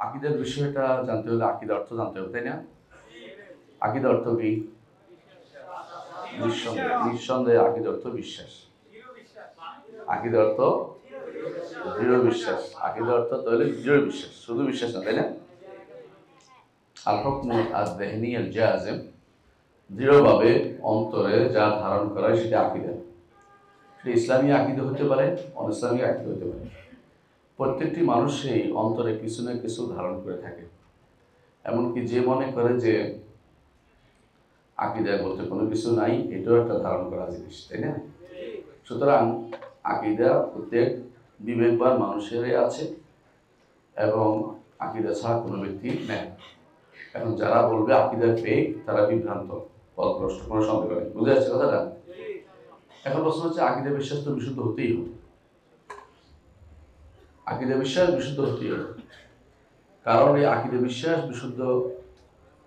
আকিদার বিষয়টা জানতে হলে আকিদার অর্থ জানতে হবে, তাই না? আকিদার অর্থ কি? নিঃসন্দেহে আকিদার অর্থ বিশ্বাস। আকিদার অর্থ দৃঢ় বিশ্বাস। আকিদার অর্থ তাহলে দৃঢ় বিশ্বাস, শুধু বিশ্বাস না, তাই না? আল হুকমু আয-যিহনি আল-জাযিম, দৃঢ়ভাবে অন্তরে যা ধারণ করা হয় সেটা আকিদা। সেটা ইসলামী আকিদা হতে পারে, অন-ইসলামী আকিদা হতে পারে। প্রত্যেকটি মানুষই অন্তরে কিছু না কিছু ধারণ করে থাকে। এমনকি যে মনে করে যে আকিদা বলতে কোনো কিছু নাই, এটাও একটা ধারণ করা জিনিস, তাই না? সুতরাং আকিদা প্রত্যেক বিবেকবান মানুষেরই আছে এবং আকিদা ছাড়া কোনো ব্যক্তি নেই। এখন যারা বলবে আকিদা ফেক, তারা বিভ্রান্ত, পথভ্রষ্ট, কোনো সন্দেহ নেই। বুঝে যাচ্ছে কথাটা? এখন প্রশ্ন হচ্ছে আকিদা বিশ্বাস তো বিশুদ্ধ হতেই হবে। আকিদা বিশ্বাস বিশুদ্ধ হতেই হবে, কারণ এই আকিদা বিশ্বাস বিশুদ্ধ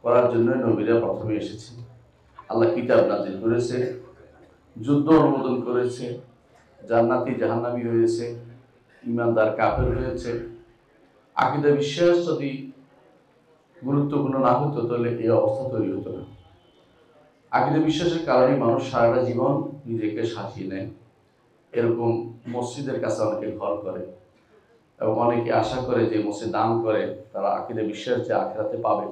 করার জন্য নবীরা প্রথমে এসেছে। আল্লাহ কিতাব নাজিল করেছে, যুদ্ধ অনুমোদন করেছে, জান্নাতি জাহান্নামী হয়েছে, ইমানদার কাফের হয়েছে। আকিদা বিশ্বাস যদি গুরুত্বপূর্ণ না হতো তাহলে এই অবস্থা তৈরি হতো না। আকিদা বিশ্বাসের কারণে মানুষ সারাটা জীবন নিজেকে সাজিয়ে নেয়। এরকম মসজিদের কাছে অনেকে ঘর করে এবং অনেকে আশা করে যে মসজিদ দান করে তারা আকিদা বিশ্বাস যে আখিরাতে পাবে।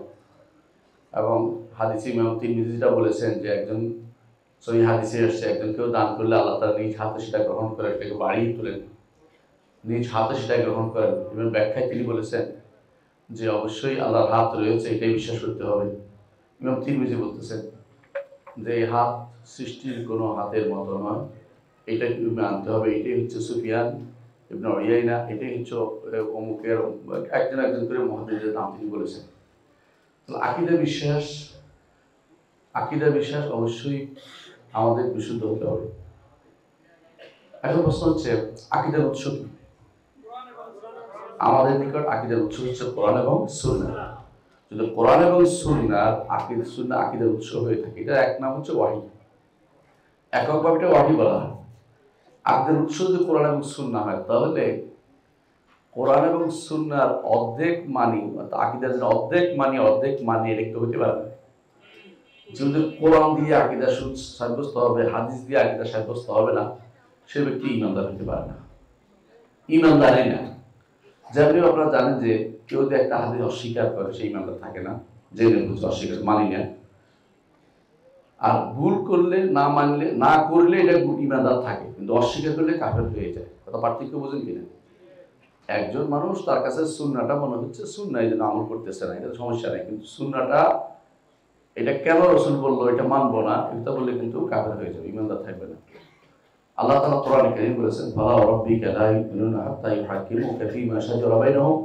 এবং হাদিসে ইমাম তিরমিজি যেটা বলেছেন যে একজন সহিহ হাদিসে এসেছে, একজন কেউ দান করলে আল্লাহ তার নিজ হাতে সেটা গ্রহণ করে, এটাকে বাড়িয়ে তোলেন, নিজ হাতে সেটা গ্রহণ করেন। এবং ব্যাখ্যায় তিনি বলেছেন যে অবশ্যই আল্লাহর হাত রয়েছে, এটাই বিশ্বাস করতে হবে। ইমাম তিরমিজি বলতেছেন যে এই হাত সৃষ্টির কোনো হাতের মতো নয়, এটা আনতে হবে, এটাই হচ্ছে সুফিয়ান ইবনে উয়াইনা, এটাই হচ্ছে অমুকের, একজন একজন করে মুহাদ্দিসের নাম তিনি বলেছেন। আকিদা বিশ্বাস অবশ্যই আমাদের বিশুদ্ধ হতে হবে। এখন প্রশ্ন হচ্ছে আকিদার উৎস কি? আমাদের নিকট আকিদার উৎস হচ্ছে কোরআন এবং সুন্নাহ। যদি কোরআন এবং সুন্নাহর আকিদার উৎস হয়ে থাকে, এটা এক নাম হচ্ছে ওয়াহী। এককভাবে এটা ওয়াহী বলা হয়। আকিদার উৎস যদি কোরআন এবং সুন্নাহ হয়, তাহলে কোরআন এবং সুন্নাহর অর্ধেক মানি, আকিদার জন্য অর্ধেক মানি এটা একটু হতে পারে না। যদি কোরআন দিয়ে আকিদা সাব্যস্ত হবে, হাদিস দিয়ে আকিদা সাব্যস্ত হবে না, সে ব্যক্তি ইমানদার হতে পারে না, ইমানদারই না। যেমনি আপনারা জানেন যে কেউ যদি একটা হাদিস অস্বীকার করে, সে ইমানদার থাকে না, জেনে বুঝে অস্বীকার, মানি না। আর ভুল করলে, না করলে এটা ইমানদার থাকে, কিন্তু অস্বীকার করলে কাফের হয়ে যায়। কথা পার্থক্য বোঝেন কিনা? একজন মানুষ তার কাছে সুন্নাহটা মনে হচ্ছে সুন্নাহ, এই জন্য আমল করতেছে না, এটা সমস্যা নেই, কিন্তু সুন্নাহটা এটা কেন রাসূল বললো এটা মানবো না, এটা বললে কিন্তু কাফের হয়ে যাবে, ইমানদার থাকবে না। আল্লাহ তাআলা কোরআনে কারীম বলেছেন, ফালা রাব্বিকা লা ইউমিনুনা হাত্তা ইউহাক্কিমুকা ফীমা শাজারা বাইনাহুম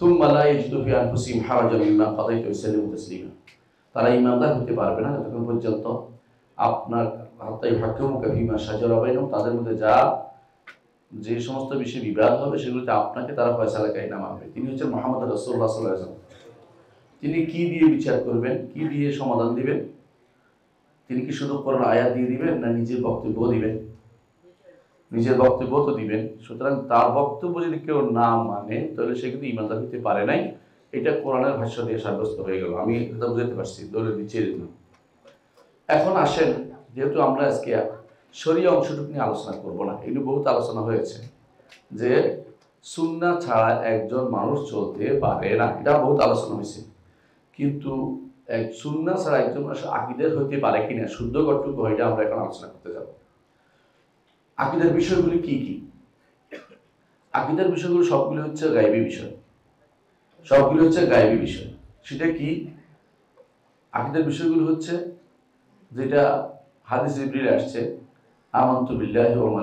সুম্মা লা ইয়াজিদু ফি আনফুসিহিম হারাজান মিম্মা কাদাইতা ওয়া ইউসাল্লিমু তাসলিমা। তারা ইমানদার হতে পারবে না যতক্ষণ পর্যন্ত আপনার হাত্তা ইউহাক্কিমুকা ফীমা শাজারা বাইনাহুম, তাদের মধ্যে যে সমস্ত বিষয়ে বিবাদ হবে সেগুলোতে আপনাকে তারা ফয়সালাকারী না মানবে। তিনি হচ্ছেন মুহাম্মদ রাসূলুল্লাহ সাল্লাল্লাহু আলাইহি ওয়াসাল্লাম। তিনি কি দিয়ে বিচার করবেন, কি দিয়ে সমাধান দিবেন? তিনি কি শুধু কোরআন আয়াত দিয়ে দিবেন, না নিজের বক্তব্য দিবেন? নিজের বক্তব্য তো দিবেন। সুতরাং তার বক্তব্য যদি কেউ না মানে, তাহলে সে কিন্তু ইমানদার হতে পারে নাই। এটা কোরআনের ভাষ্য দিয়ে সাব্যস্ত হয়ে গেল। আমি এটা বুঝতে পারছি, দলের নিচে দিলাম। এখন আসেন, যেহেতু আমরা আজকে শরীয় অংশটুকু নিয়ে আলোচনা করব না, এগুলো বহুত আলোচনা হয়েছে যে সুন্নাহ ছাড়া একজন মানুষ চলতে পারে না, এটা বহুত আলোচনা হয়েছে। কিন্তু সুন্নাহ ছাড়া একজন মানুষ আকীদার হতে পারে কিনা, শুদ্ধ কতটুকু হয়, এটা আমরা এখন আলোচনা করতে যাব। আকীদার বিষয়গুলি কি কি? আকীদার বিষয়গুলো সবগুলো হচ্ছে গায়বী বিষয়, সেটা কি? আকীদার বিষয়গুলো হচ্ছে যেটা হাদিস জিবরিল আসছে, আমানতু বিল্লাহি ওয়া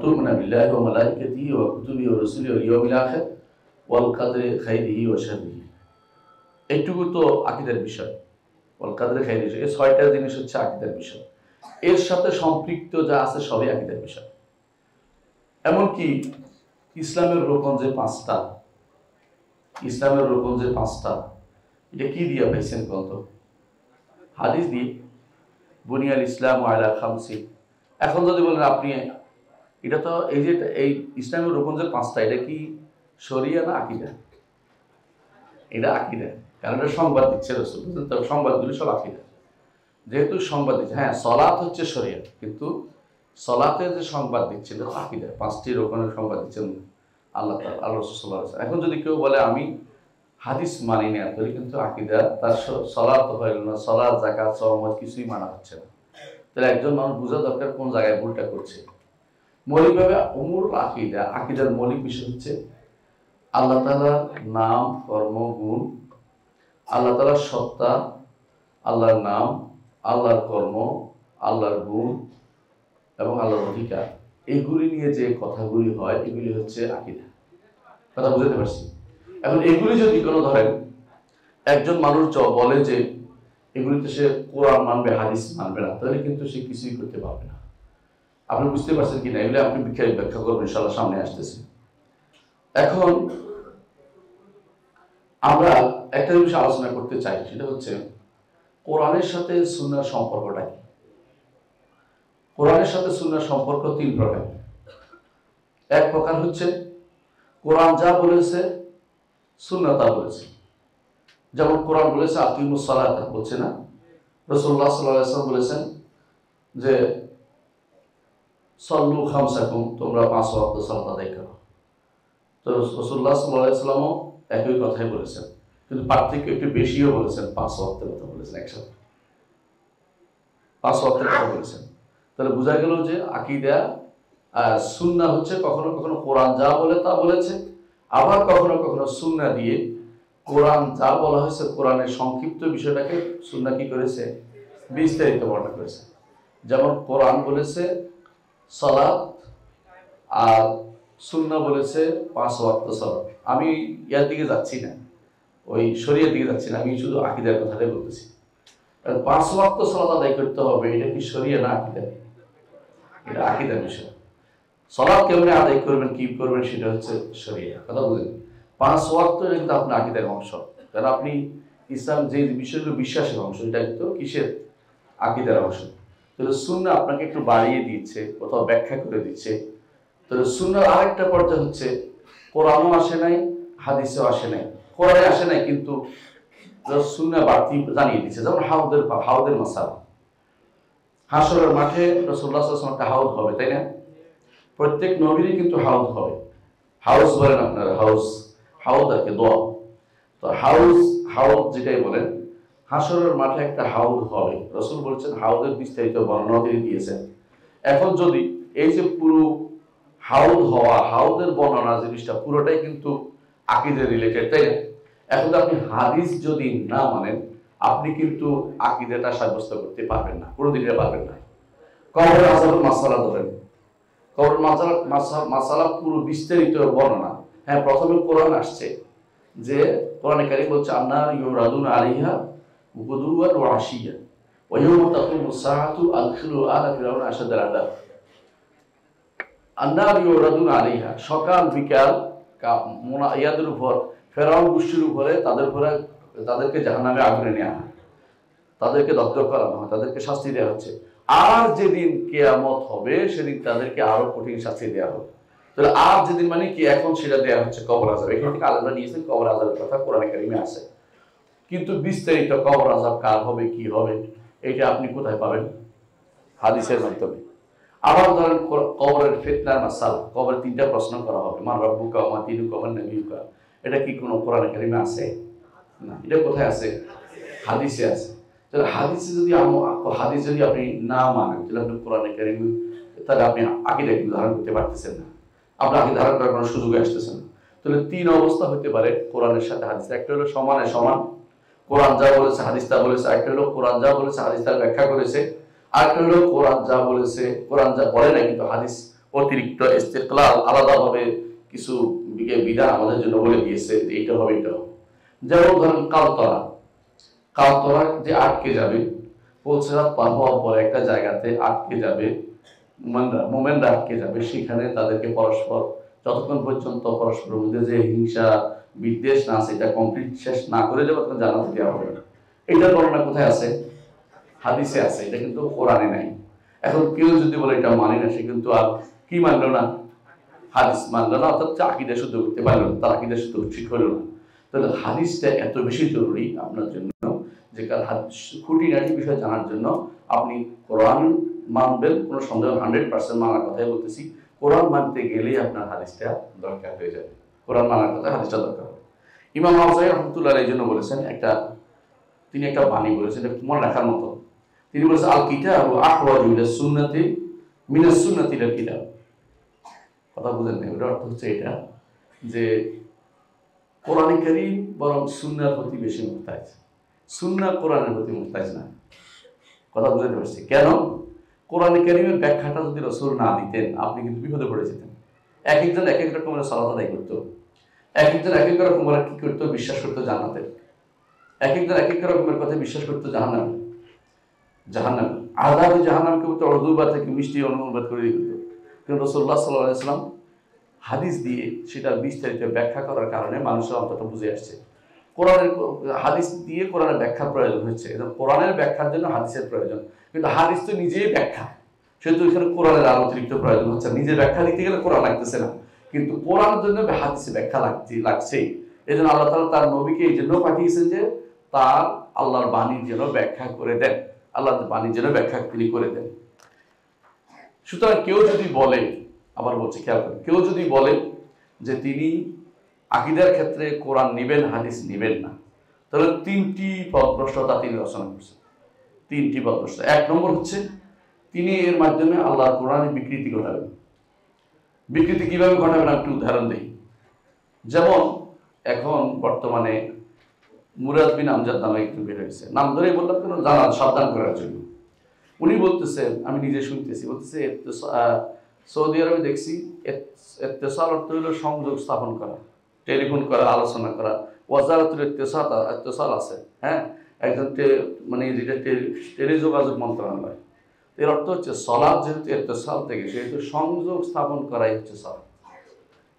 তু'মিনু বিল্লাহি ওয়া মালাইকাতিহি ওয়া কুতুবিহি ওয়া রুসুলিহি ওয়াল ইয়াউমিল আখির ওয়াল কদরি খাইরিহি ওয়া শাররিহি। এইটুকু তো আকীদার বিষয়। ওয়াল কদরি খাইরিহি, এই 6টা জিনিস হচ্ছে আকীদার বিষয়। এর সাথে সম্পৃক্ত যা আছে সবই আকীদার বিষয়। এমনকি ইসলামের রোকন যে 5টা, এটা কি দিয়ে পাইছেন কত? হাদিস দিয়ে। বুনিয়াল ইসলাম আলা খামসি। এখন যদি বলেন আপনি, এটা তো এই যে এই ইসলামের রোকন যে 5টা, এটা কি শরিয়া না আকীদা? এটা আকীদা, কারণ এটা সংবাদ দিচ্ছে রাসূল, বুঝলেন তো? সংবাদগুলি সব আকীদা। যেহেতু সংবাদ দিচ্ছে, হ্যাঁ সলাত হচ্ছে শরীয়ত, কিন্তু সলাতে যে সংবাদ দিচ্ছেন এটা আকীদা, 5টি রকমের সংবাদ দিচ্ছেন আল্লাহ তাআলা, আল্লাহ রাসূল সাল্লাল্লাহু আলাইহি ওয়াসাল্লাম। এখন যদি কেউ বলে আমি হাদিস মানি না, তাহলে কিন্তু আকীদা তার সলাত হইল না, সলাত যাকাত সওম কিছুই মানা হচ্ছে না। তাহলে একজন মানুষ বোঝা দরকার কোন জায়গায় ভুলটা করছে। মৌলিকভাবে উমুরুল আকীদা, আকীদার মৌলিক বিষয় হচ্ছে আল্লাহ তাআলার নাম, কর্ম, গুণ, আল্লাহ তাআলার সত্তা, আল্লাহর নাম, আল্লাহর কর্ম, আল্লাহর গুণ এবং আল্লাহর অধিকার, এইগুলি নিয়ে যে কথাগুলি হয় এগুলি হচ্ছে আকীদা। কথা বুঝতে পারছি? এখন এগুলি যদি কোনো ধরেন একজন মানুষ বলে যে এগুলিতে সে কোরআন মানবে, হাদিস মানবে না, তাহলে কিন্তু সে কিছুই করতে পারবে না। আপনি বুঝতে পারছেন কিনা এগুলো আপনি ব্যাখ্যা করবেন ইনশাআল্লাহ, সামনে আসতেছে। এখন আমরা একটা জিনিস আলোচনা করতে চাই, সেটা হচ্ছে কোরআনের সাথে সুন্নাহর সম্পর্কটা কি। কোরআনের সাথে সুন্নাহর সম্পর্ক 3 প্রকার। এক প্রকার হচ্ছে কোরআন যা বলেছে সুন্নাহ তা বলেছে। যেমন কোরআন বলেছে আকিমুস সালাত, বলছে না? রাসূলুল্লাহ সাল্লাল্লাহু আলাইহি ওয়াসাল্লাম বলেছেন যে সল্লু খামসাকুম, তোমরা 5 ওয়াক্ত সালাত আদায় করো। তো রাসূলুল্লাহ সাল্লাল্লাহু আলাইহি ওয়াসাল্লামও একই কথাই বলেছেন, কিন্তু পার্থক্য একটু বেশিও বলেছেন, 5 ওয়াক্তের কথা বলেছেন, একসাথে 5 ওয়াক্তের কথা বলেছেন। তাহলে বোঝা গেল যে আকীদা সুন্নাহ হচ্ছে কখনো কখনো কোরআন যা বলে তা বলেছে, আবার কখনো কখনো সুন্নাহ দিয়ে কোরআন যা বলা হয়েছে কোরআনের সংক্ষিপ্ত বিষয়টাকে সুন্নাহ কি করেছে, বিস্তারিত বর্ণনা করেছে। যেমন কোরআন বলেছে সালাত আর সুন্নাহ বলেছে 5 ওয়াক্ত সালাত। আমি ইয়ার দিকে যাচ্ছি না, ওই শরীয়তের দিকে যাচ্ছি না, আমি শুধু আকীদার কথাটাই বলতেছি। 5 ওয়াক্ত সালাত আদায় করতে হবে, এটা কি শরীয়ত না আকীদা? এটা আকীদার বিষয়। সালাত কেমনে আদায় করবেন, কি করবেন, সেটা হচ্ছে শরীয়ত। কথা বুঝলেন? 5 ওয়াক্ত এটা কিন্তু আপনার আকীদার অংশ, কারণ আপনি ইসলাম যে বিষয়গুলো বিশ্বাসের অংশ, এটা কিন্তু কিসের, আকীদার অংশ। তাহলে সুন্নাহ আপনাকে একটু বাড়িয়ে দিচ্ছে, কোথাও ব্যাখ্যা করে দিচ্ছে। তাহলে সুন্নাহর আরেকটা পর্যায়ে হচ্ছে কোরআনও আসে নাই, হাদিসেও আসে নাই, কোরআনে আসে নাই কিন্তু সুন্নাহ বাড়তি জানিয়ে দিচ্ছে। যেমন হাউদের মাসালা, হাশরের মাঠে রাসূলুল্লাহ সাল্লাল্লাহু আলাইহি ওয়াসাল্লাম একটা হাউদ হবে, তাই না? প্রত্যেক নবীরই কিন্তু হাউদ হবে। হাউস বলেন আপনারা, হাউদ আর কি দোয়া। তো হাউদ যেটাই বলেন, হাশরের মাঠে একটা হাউদ হবে। রাসূল বলেছেন হাউদের বিস্তারিত বর্ণনা তিনি দিয়েছেন। এখন যদি এই যে পুরো হাউদ হওয়া, হাউদের বর্ণনা জিনিসটা পুরোটাই কিন্তু আকীদা রিলেটেড, তাই না? এখন আপনি হাদিস যদি না মানেন, আপনি কিন্তু আকীদাটা সাব্যস্ত করতে পারবেন না, কোনোদিন পারবেন না। কবর আযাবের মাসালা ধরেন, কবর মাসালা পুরো বিস্তারিত বর্ণনা। হ্যাঁ, প্রথমে কোরআন আসছে যে কোরআনে কারীম বলছে আন্নার ইউরাদুনা আলাইহা গুদুওয়ান ওয়া আশিয়া ওয়া ইয়াওমা তাকুমুস সাআতু আদখিলু আলা ফিরআউনা আশাদাল আযাব। আন্নার ইউরাদুনা আলাইহা, সকাল বিকাল ইয়াদের উপর, ফেরাউন গোষ্ঠীর উপরে, তাদেরকে জাহান্নামে আগুনে নেওয়া হয়, তাদেরকে দগ্ধ করানো হয়, তাদেরকে শাস্তি দেওয়া হচ্ছে। আর যেদিন কিয়ামত হবে সেদিন তাদেরকে আরো কঠিন শাস্তি দেওয়া হবে। তাহলে আর যেদিন মানে কি, এখন সেটা দেওয়া হচ্ছে কবর আযাব। এখান থেকে আলাদা নিয়েছেন কবর আযাবের কথা, কোরআনে কারিমে আছে। কিন্তু বিস্তারিত কবর আযাব কার হবে, কি হবে, এটা আপনি কোথায় পাবেন? হাদিসের মাধ্যমে। আবার ধরেন কবরের ফিতনার মাসালা, কবরে 3টা প্রশ্ন করা হবে, মান রাব্বুকা ওয়া মা দীনুকা ওয়া মান নাবিয়ুকা। এটা কি কোনো কোরআনে কারিমে আছে? না। এটা কোথায় আছে? হাদিসে আছে। তাহলে হাদিস যদি আপনি না মানেন, তাহলে আপনি কোরআনে কারিম, তাহলে আপনি আকীদা কিন্তু ধারণ করতে পারতেছেন না, আপনি আকীদা ধারণ করার কোনো সুযোগ আসতেছে না। তাহলে 3 অবস্থা হতে পারে কোরআনের সাথে হাদিস। একটা হলো সমানে সমান, কোরআন যা বলেছে হাদিস তা বলেছে। একটা হলো কোরআন যা বলেছে হাদিস তার ব্যাখ্যা করেছে। আরেকটা হলো কোরআন যা বলেছে, কোরআন যা বলে না, কিন্তু হাদিস অতিরিক্ত ইস্তিকলাল আলাদাভাবে কিছু বিধান আমাদের জন্য বলে দিয়েছে যে এইটা হবে, এটা হবে। যেমন ধরেন কালতরা যে আটকে যাবে, পৌঁছাত পার হওয়ার পরে একটা জায়গাতে আটকে যাবে, মোমেনরা আটকে যাবে, সেখানে তাদেরকে পরস্পর যতক্ষণ পর্যন্ত পরস্পরের মধ্যে যে হিংসা বিদ্বেষ না আছে, এটা কমপ্লিট শেষ না করে যাবে তখন জান্নাতে দেওয়া হবে। এটার বর্ণনা কোথায় আছে? হাদিসে আছে, এটা কিন্তু কোরআনে নাই। এখন কেউ যদি বলে এটা মানি না, সে কিন্তু আর কি মানলো না? হাদিস মানলো না, অর্থাৎ আকীদা শুদ্ধ করতে পারলো না, তার আকীদা শুদ্ধ ঠিক হলো না। তাহলে হাদিসটা এত বেশি জরুরি আপনার জন্য যে খুঁটিনাটি বিষয় জানার জন্য আপনি কোরআন মানবেন, কোনো সন্দেহ 100% মানার কথাই বলতেছি। কোরআন মানতে গেলেই আপনার হাদিসটা দরকার হয়ে যাবে, কোরআন মানার কথা হাদিসটা দরকার হবে। ইমাম আউজাঈ রাহমাতুল্লাহ আলাইহি জন্য বলেছেন, তিনি একটা বাণী বলেছেন মনে রাখার মতো। তিনি বলেছেন আল কিতাবু আহওয়াজু ইলা সুন্নাতি মিনাস সুন্নাতি ইলাল কিতাব। কথা বুঝেন না? এটার অর্থ হচ্ছে এটা যে কোরআন কারীম বরং সুন্নাহর প্রতি বেশি মুহতাজ, সুন্নাহ কোরআনের প্রতি মুহতাজ না। কথা বুঝতে পারছি কেন? কোরআন কারীমের ব্যাখ্যাটা যদি রাসূল না দিতেন আপনি কিন্তু বিপদে পড়ে যেতেন। এক একজন এক এক রকমের সালাত আদায় করতো, এক একজন এক এক রকমের কি করতো, বিশ্বাস করতো জান্নাতের, এক একজন এক এক রকমের কথা বিশ্বাস করতো জাহান্নামে। আযাব জাহান্নামকে বলতে উর্দুবা থেকে মিষ্টি অনুবাদ করে দিত, কিন্তু রাসূলুল্লাহ সাল্লাল্লাহু আলাইহি ওয়াসাল্লাম হাদিস দিয়ে সেটা বিস্তারিত ব্যাখ্যা করার কারণে মানুষের অন্তত বুঝে আসছে। কোরআনের হাদিস দিয়ে কোরআনের ব্যাখ্যার প্রয়োজন হচ্ছে, কোরআনের ব্যাখ্যার জন্য হাদিসের প্রয়োজন, কিন্তু হাদিস তো নিজেই ব্যাখ্যা, সেহেতু এখানে কোরআনের আর অতিরিক্ত প্রয়োজন হচ্ছে। নিজের ব্যাখ্যা দিতে গেলে কোরআন লাগতেছে না, কিন্তু কোরআনের জন্য হাদিসের ব্যাখ্যা লাগছেই। এই জন্য আল্লাহ তাআলা তার নবীকে এই জন্য পাঠিয়েছেন যে তার আল্লাহর বাণীর যেন ব্যাখ্যা করে দেন, আল্লাহর বাণীর যেন ব্যাখ্যা তিনি করে দেন। সুতরাং কেউ যদি বলে, আবার বলছি খেয়াল করেন, কেউ যদি বলে যে তিনি আকীদার ক্ষেত্রে কোরআন নিবেন হাদিস নিবেন না, তাহলে 3টি পথভ্রষ্টতা তিনি রচনা করছেন। 3টি পথভ্রষ্টতা। 1 নম্বর হচ্ছে তিনি এর মাধ্যমে আল্লাহর কোরআনের বিকৃতি ঘটাবেন। বিকৃতি কিভাবে ঘটাবেন একটু উদাহরণ দিই। যেমন এখন বর্তমানে মুরাদ বিন আমজাদ নামে একজন বের হয়েছে, নাম ধরেই বললাম কেন, জানা সাবধান করার জন্য। উনি বলতেছেন, আমি নিজে শুনতেছি, বলতেছে সৌদি আরবে দেখছি ইত্তেসাল অর্থ হলো সংযোগ স্থাপন করা, টেলিফোন করা, আলোচনা করা। ওয়াজারাতুল ইত্তেসাল আছে, হ্যাঁ, একজন মানে যেটা টেলিযোগাযোগ মন্ত্রণালয়। এর অর্থ হচ্ছে সলাৎ যেহেতু ইত্তেসাল থেকে, সেহেতু সংযোগ স্থাপন করাই হচ্ছে সলাৎ।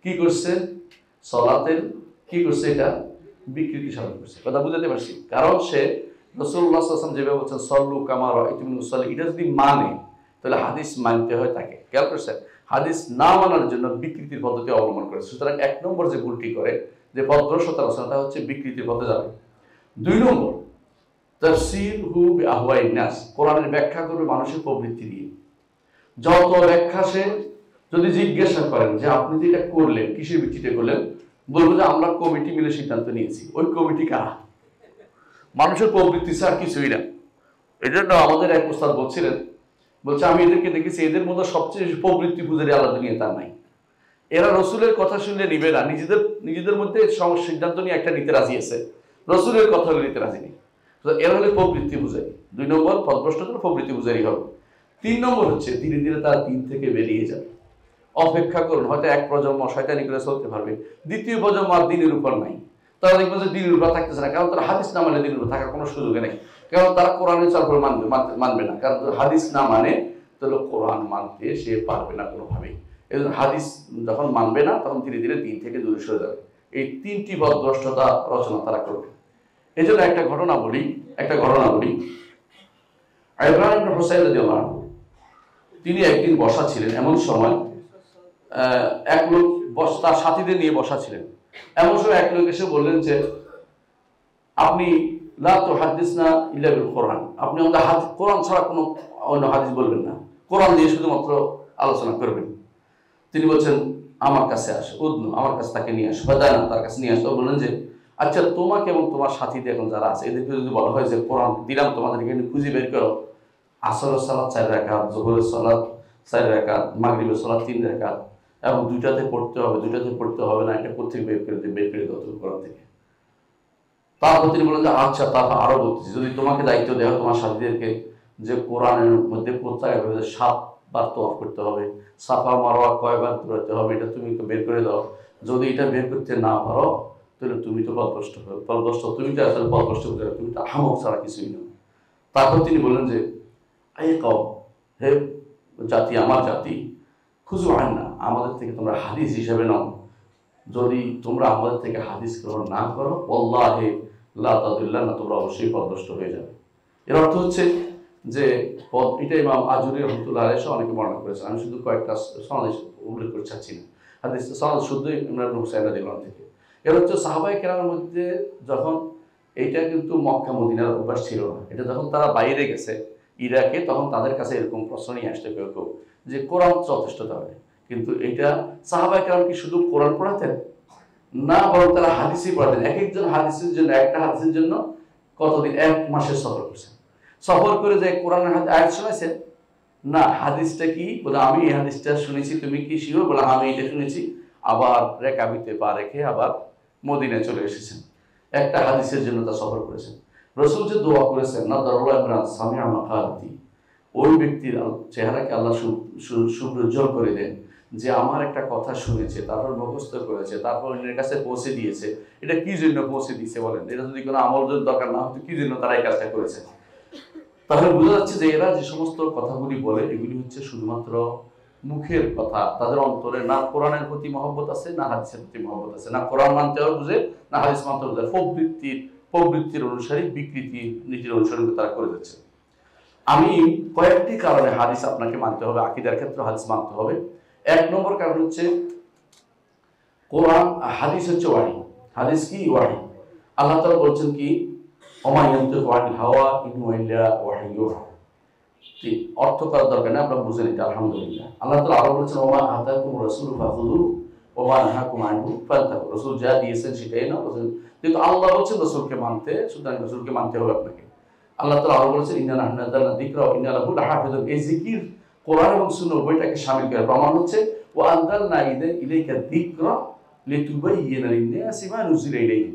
কি করছে? সলাতের কি করছে? এটা বিকৃতি সাধন করছে। কথা বুঝতে পারছি? কারণ সে রাসূলুল্লাহ সাল্লাল্লাহু আলাইহি ওয়াসাল্লাম যেভাবে বলছেন সল্লু কামা রাআইতুমুনি উসাল্লি, এটা যদি মানে তাহলে হাদিস মানতে হয় তাকে। খেয়াল করছেন? হাদিস না মানার জন্য বিকৃতির পদ্ধতি অবলম্বন করেছে। সুতরাং 1 নম্বর যে ভুলটি করে, যে পথভ্রষ্টতা রচনা, তা হচ্ছে বিকৃতির পথে যাবে। 2 নম্বর তাফসীরহু বিআহওয়াইন নাস, কোরআনের ব্যাখ্যা করবে মানুষের প্রবৃত্তি দিয়ে। যত ব্যাখ্যা সে যদি জিজ্ঞাসা করেন যে আপনি যে এটা করলেন কিসের ভিত্তিতে করলেন, বলবো যে আমরা কমিটি মিলে সিদ্ধান্ত নিয়েছি। ওই কমিটি কারা? মানুষের প্রবৃত্তি ছাড়া কিছুই না। এই জন্য আমাদের এক উস্তাদ বলছিলেন, বলছে আমি এদেরকে দেখেছি, এদের মধ্যে সবচেয়ে বেশি প্রবৃত্তি পূজারী আলাদা নিয়ে তার নাই। এরা রসুলের কথা শুনলে নিবে না, নিজেদের মধ্যে সিদ্ধান্ত নিয়ে একটা নিতে রাজি আছে, রসুলের কথা নিতে রাজি নেই। এরা হলে প্রবৃত্তি পূজারী। 2 নম্বর পথভ্রষ্টতা, প্রবৃত্তি পূজারী হবে। 3 নম্বর হচ্ছে ধীরে ধীরে তার দিন থেকে বেরিয়ে যাবে। অপেক্ষা করুন, হয়তো 1 প্রজন্ম শয়তানি করে চলতে পারবে, 2য় প্রজন্ম আর দিনের উপর নাই। তারা দেখবে যে দিনের উপর থাকতেছে না, কারণ তারা হাদিস না মানে দিনের উপর থাকার কোনো সুযোগ নেই। কারণ তারা কোরআনের চারপর মানবে না, কারণ হাদিস না মানে তাহলে কোরআন মানতে সে পারবে না কোনোভাবেই। এই জন্য হাদিস যখন মানবে না, তখন ধীরে ধীরে দিন থেকে দূরে সরে যাবে। এই 3টি পথভ্রষ্টতা রচনা তারা করবে। এই জন্য একটা ঘটনা বলি। ইমরান ইবনে হুসাইন রাদিয়াল্লাহু আনহু, তিনি একদিন বসা ছিলেন, এমন সময় এক লোক তার সাথীদের নিয়ে বসা ছিলেন। এমন সময় এক লোক এসে বললেন যে আপনি লা তুহাদ্দিসনা ইল্লা বিল কোরআন, আপনি আমাদের কোরআন ছাড়া কোনো অন্য হাদিস বলবেন না, কোরআন দিয়ে শুধুমাত্র আলোচনা করবেন। তিনি বলছেন আমার কাছে আসো, উদনু, আমার কাছে তাকে নিয়ে আসো, ফাদানা, তার কাছে নিয়ে আসো। বললেন যে আচ্ছা, তোমাকে এবং তোমার সাথীদের এখন যারা আছে এদেরকে যদি বলা হয় যে কোরআন দিলাম তোমাদেরকে, খুঁজে বের করো আসরের সালাত 4 রাকাত, যোহরের সালাত 4 রাকাত, মাগরিবের সালাত 3 রাকাত, এবং 2টাতে পড়তে হবে, 2টাতে পড়তে হবে না, এটা কোথেকে বের করে দাও তুমি কোরআন থেকে। তারপর তিনি বলেন যে আচ্ছা, তারপর আরো বলতেছি, যদি তোমাকে দায়িত্ব দেওয়া তোমার সাথীদেরকে যে কোরআনের মধ্যে প্রত্যেক 7 বার তওয়াফ করতে হবে, সাফা মারওয়া কয়বার দৌড়াতে হবে, এটা তুমি বের করে দাও। যদি এটা বের করতে না পারো তাহলে তুমি তো পথভ্রষ্ট, তুমি তো আসলে পথভ্রষ্ট, তুমি তো আহমক ছাড়া কিছুই না। তারপর তিনি বললেন যে হে জাতি, আমার জাতি, খুঁজু আন্না, আমাদের থেকে তোমরা হাদিস হিসেবে নাও। যদি তোমরা আমাদের থেকে হাদিস গ্রহণ না করো, ওয়াল্লাহি লা তাদুল্লানা, তোমরা অবশ্যই পথভ্রষ্ট হয়ে যাবে। এর অর্থ হচ্ছে যে এটা ইমাম আজুরি রাহমাতুল্লাহ আলাইহি অনেকে বর্ণনা করেছেন, আমি শুধু কয়েকটা সনদ উল্লেখ করতে চাচ্ছি না। হাদিস সনদ শুদ্ধ ইমরান ইবনে হুসাইন রাদিয়াল্লাহু আনহু থেকে। এর হচ্ছে সাহাবায়ে কেরামের মধ্যে যখন এইটা কিন্তু মক্কা মদিনার অভ্যাস ছিল না, এটা যখন তারা বাইরে গেছে ইরাকে, তখন তাদের কাছে এরকম প্রশ্ন নিয়ে আসতে কেউ কেউ যে কোরআন যথেষ্ট তাহলে। কিন্তু এটা সাহাবায়ে কেরাম কি শুধু কোরআন পড়াতেন না, বরং তারা হাদিসই পড়াতেন। এক একজন হাদিসের জন্য, একটা হাদিসের জন্য কতদিন, 1 মাসের সফর করছেন। সফর করে যে কোরআনের আয়াত শুনেছেন না, হাদিসটা কি বলে আমি এই হাদিসটা শুনেছি, তুমি কি শিওর বলে আমি এটা শুনেছি। আবার রেকাবিতে পা রেখে আবার মদিনায় চলে এসেছেন, একটা হাদিসের জন্য তা সফর করেছেন। রসুল যে দোয়া করেছেন না দরুল্লাহ ইমরান সামিআ মাকালাতি, ওই ব্যক্তির চেহারাকে আল্লাহ সুপ্রজ্জ্বল করে দেন যে আমার একটা কথা শুনেছে, তারপর মুখস্থ করেছে, তারপর অন্যের কাছে পৌঁছে দিয়েছে। এটা কি জন্য পৌঁছে দিয়েছে বলেন? এটা যদি কোনো আমল দরকার না হতো, কি জন্য তারা এই কাজটা করেছে? তাহলে বোঝা যাচ্ছে যে এরা যে সমস্ত কথাগুলি বলে এগুলি হচ্ছে শুধুমাত্র মুখের কথা, তাদের অন্তরে না কোরআনের প্রতি মহব্বত আছে, না হাদিসের প্রতি মহব্বত আছে, না কোরআন মানতেও বুঝে, না হাদিস মানতেও বুঝে। প্রবৃত্তির অনুসারী, বিকৃতি নীতির অনুসরণ তারা করে যাচ্ছে। আমি কয়েকটি কারণে হাদিস আপনাকে মানতে হবে, আকীদার ক্ষেত্রে হাদিস মানতে হবে। 1 নম্বর কারণ হচ্ছে কোরআন, হাদিস হচ্ছে ওয়াহী। হাদিস কি? ওয়াহী। আল্লাহ তাআলা বলছেন কি, ওমা ইয়ানতিকু আনিল হাওয়া ইন হুয়া ইল্লা ওয়াহয়ুহা। অর্থ করার দরকার নেই, আমরা বুঝে নিতে আলহামদুলিল্লাহ। আল্লাহ তাআলা আরো বলেছেন ওমা আতাকুম রাসূলু ফাখুযু ওমা নাহাকুম আনহু ফান্তাহু। রাসূল যা দিয়েছেন সেটাই নাও। কিন্তু আল্লাহ বলছেন রাসূলকে মানতে, সুতরাং রাসূলকে মানতে হবে আপনাকে। আল্লাহ তাআলা আরো বলেছেন ইন্না নাহনু নাযালনা যিকরা ওয়া ইন্না লাহু লাহাফিজুন। এই জিকির কোরআন এবং সুন্নাহ উভয়টাকে শামিল করে। প্রমাণ হচ্ছে ওয়া আনজালনা ইলাইকা যিকরা লিতুবাইয়িনা লিন-নাসি মা নুজিলা ইলাইহিম।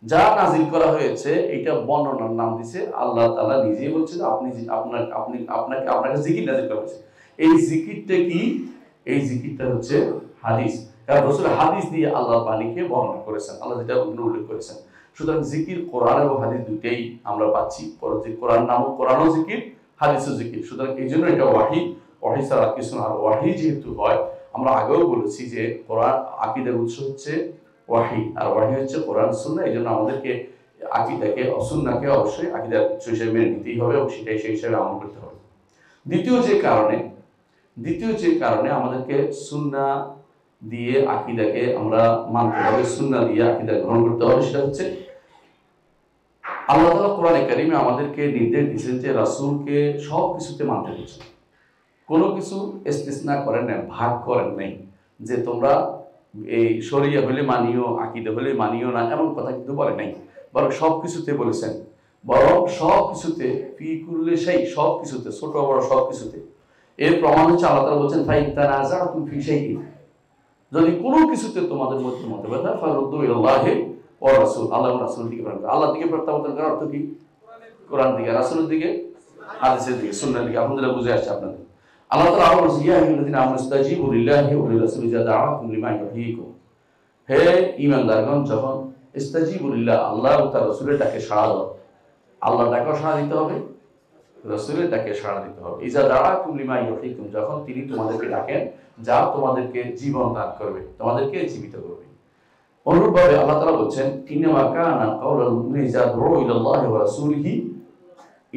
যা নাজিল করা হয়েছে এটা বর্ণনার নাম দিয়েছে আল্লাহ তাআলা নিজেই বলছেন আপনাকে জিকির নাজিল করা হয়েছে। এই জিকিরটা কি? এই জিকিরটা হচ্ছে হাদিস। কারণ রাসূল হাদিস দিয়ে আল্লাহর বাণীকে বর্ণনা করেছেন, আল্লাহ যেটা উল্লেখ করেছেন। সুতরাং জিকির কোরআন এবং হাদিস দুটেই আমরা পাচ্ছি। কোরআন নামক কোরআনও জিকির, হাদিসও জিকির। সুতরাং এই জন্য এটা ওয়াহী। ওয়াহী ছাড়া কিছু না। আর ওয়াহী যেহেতু হয়, আমরা আগেও বলেছি যে কোরআন আকীদার উৎস হচ্ছে ওয়াহী, আর ওয়াহী হচ্ছে কোরআন সুন্নাহ। এই জন্য আমাদেরকে আকীদাকে, সুন্নাহকে অবশ্যই আকীদার উৎস হিসেবে মেনে নিতেই হবে এবং সেটাই সেই হিসেবে আমল করতে হবে। দ্বিতীয় যে কারণে আমাদেরকে সুন্নাহ দিয়ে আকীদাকে আমরা মানতে হবে, সুন্নাহ দিয়ে আকীদা গ্রহণ করতে হবে, সেটা হচ্ছে আল্লাহ তাআলা কোরআনে কারিমে আমাদেরকে নির্দেশ দিয়েছেন যে রাসূলকে সব কিছুতে মানতে বলেছেন। কোনো কিছু ইস্তিসনা করেন না, ভাগ করেন নাই যে তোমরা এই শরিয়া হলে মানিও, আকীদা হলে মানিও না, এমন কথা কিন্তু বলে নাই। বরং সব কিছুতে বলেছেন, বরং সব কিছুতে, ফি কুল্লি শাই, সব কিছুতে, ছোট বড় সব কিছুতে। এর প্রমাণ হচ্ছে আল্লাহ তাআলা বলেছেন ফাইন তানাযাতুম ফি শাইইন, যদি কোনো কিছুতে তোমাদের মধ্যে মতভেদ হয় ফারুদ্দু ইলাল্লাহি ওয়া রাসূল, আল্লাহ এবং রাসূলের দিকে ফেরত। আল্লাহর দিকে প্রত্যাবর্তন করার অর্থ কি? কোরআন দিকে, রাসূলের দিকে, হাদিসের দিকে, সুন্নাহর দিকে। আলহামদুলিল্লাহ বুঝে আসছে আপনাদের। আল্লাহ তাআলা আরো বলেছেন ইয়া আইয়ুহাল্লাযীনা আমানু ইসতাজীবু লিল্লাহি ওয়া লিরাসূলি ইযা দাআকুম লিমা ইউহয়িকুম। হে ঈমানদারগণ, যখন ইস্তাজীবু লিল্লাহ, আল্লাহ ও তার রাসূলের ডাকে সাড়া দাও। আল্লাহর ডাকেও সাড়া দিতে হবে, রাসূলের ডাকে সাড়া দিতে হবে। ইযা দাআকুম লিমা ইউহয়িকুম, যখন তিনি তোমাদেরকে ডাকেন যা তোমাদেরকে জীবন দান করবে, তোমাদেরকে জীবিত করবে। অনুরূপভাবে আল্লাহ তাআলা বলছেন ইন্নামা কানা কাওলাল মুমিনিনা ইযা দুউ ইলাল্লাহি ওয়া রাসূলিহি,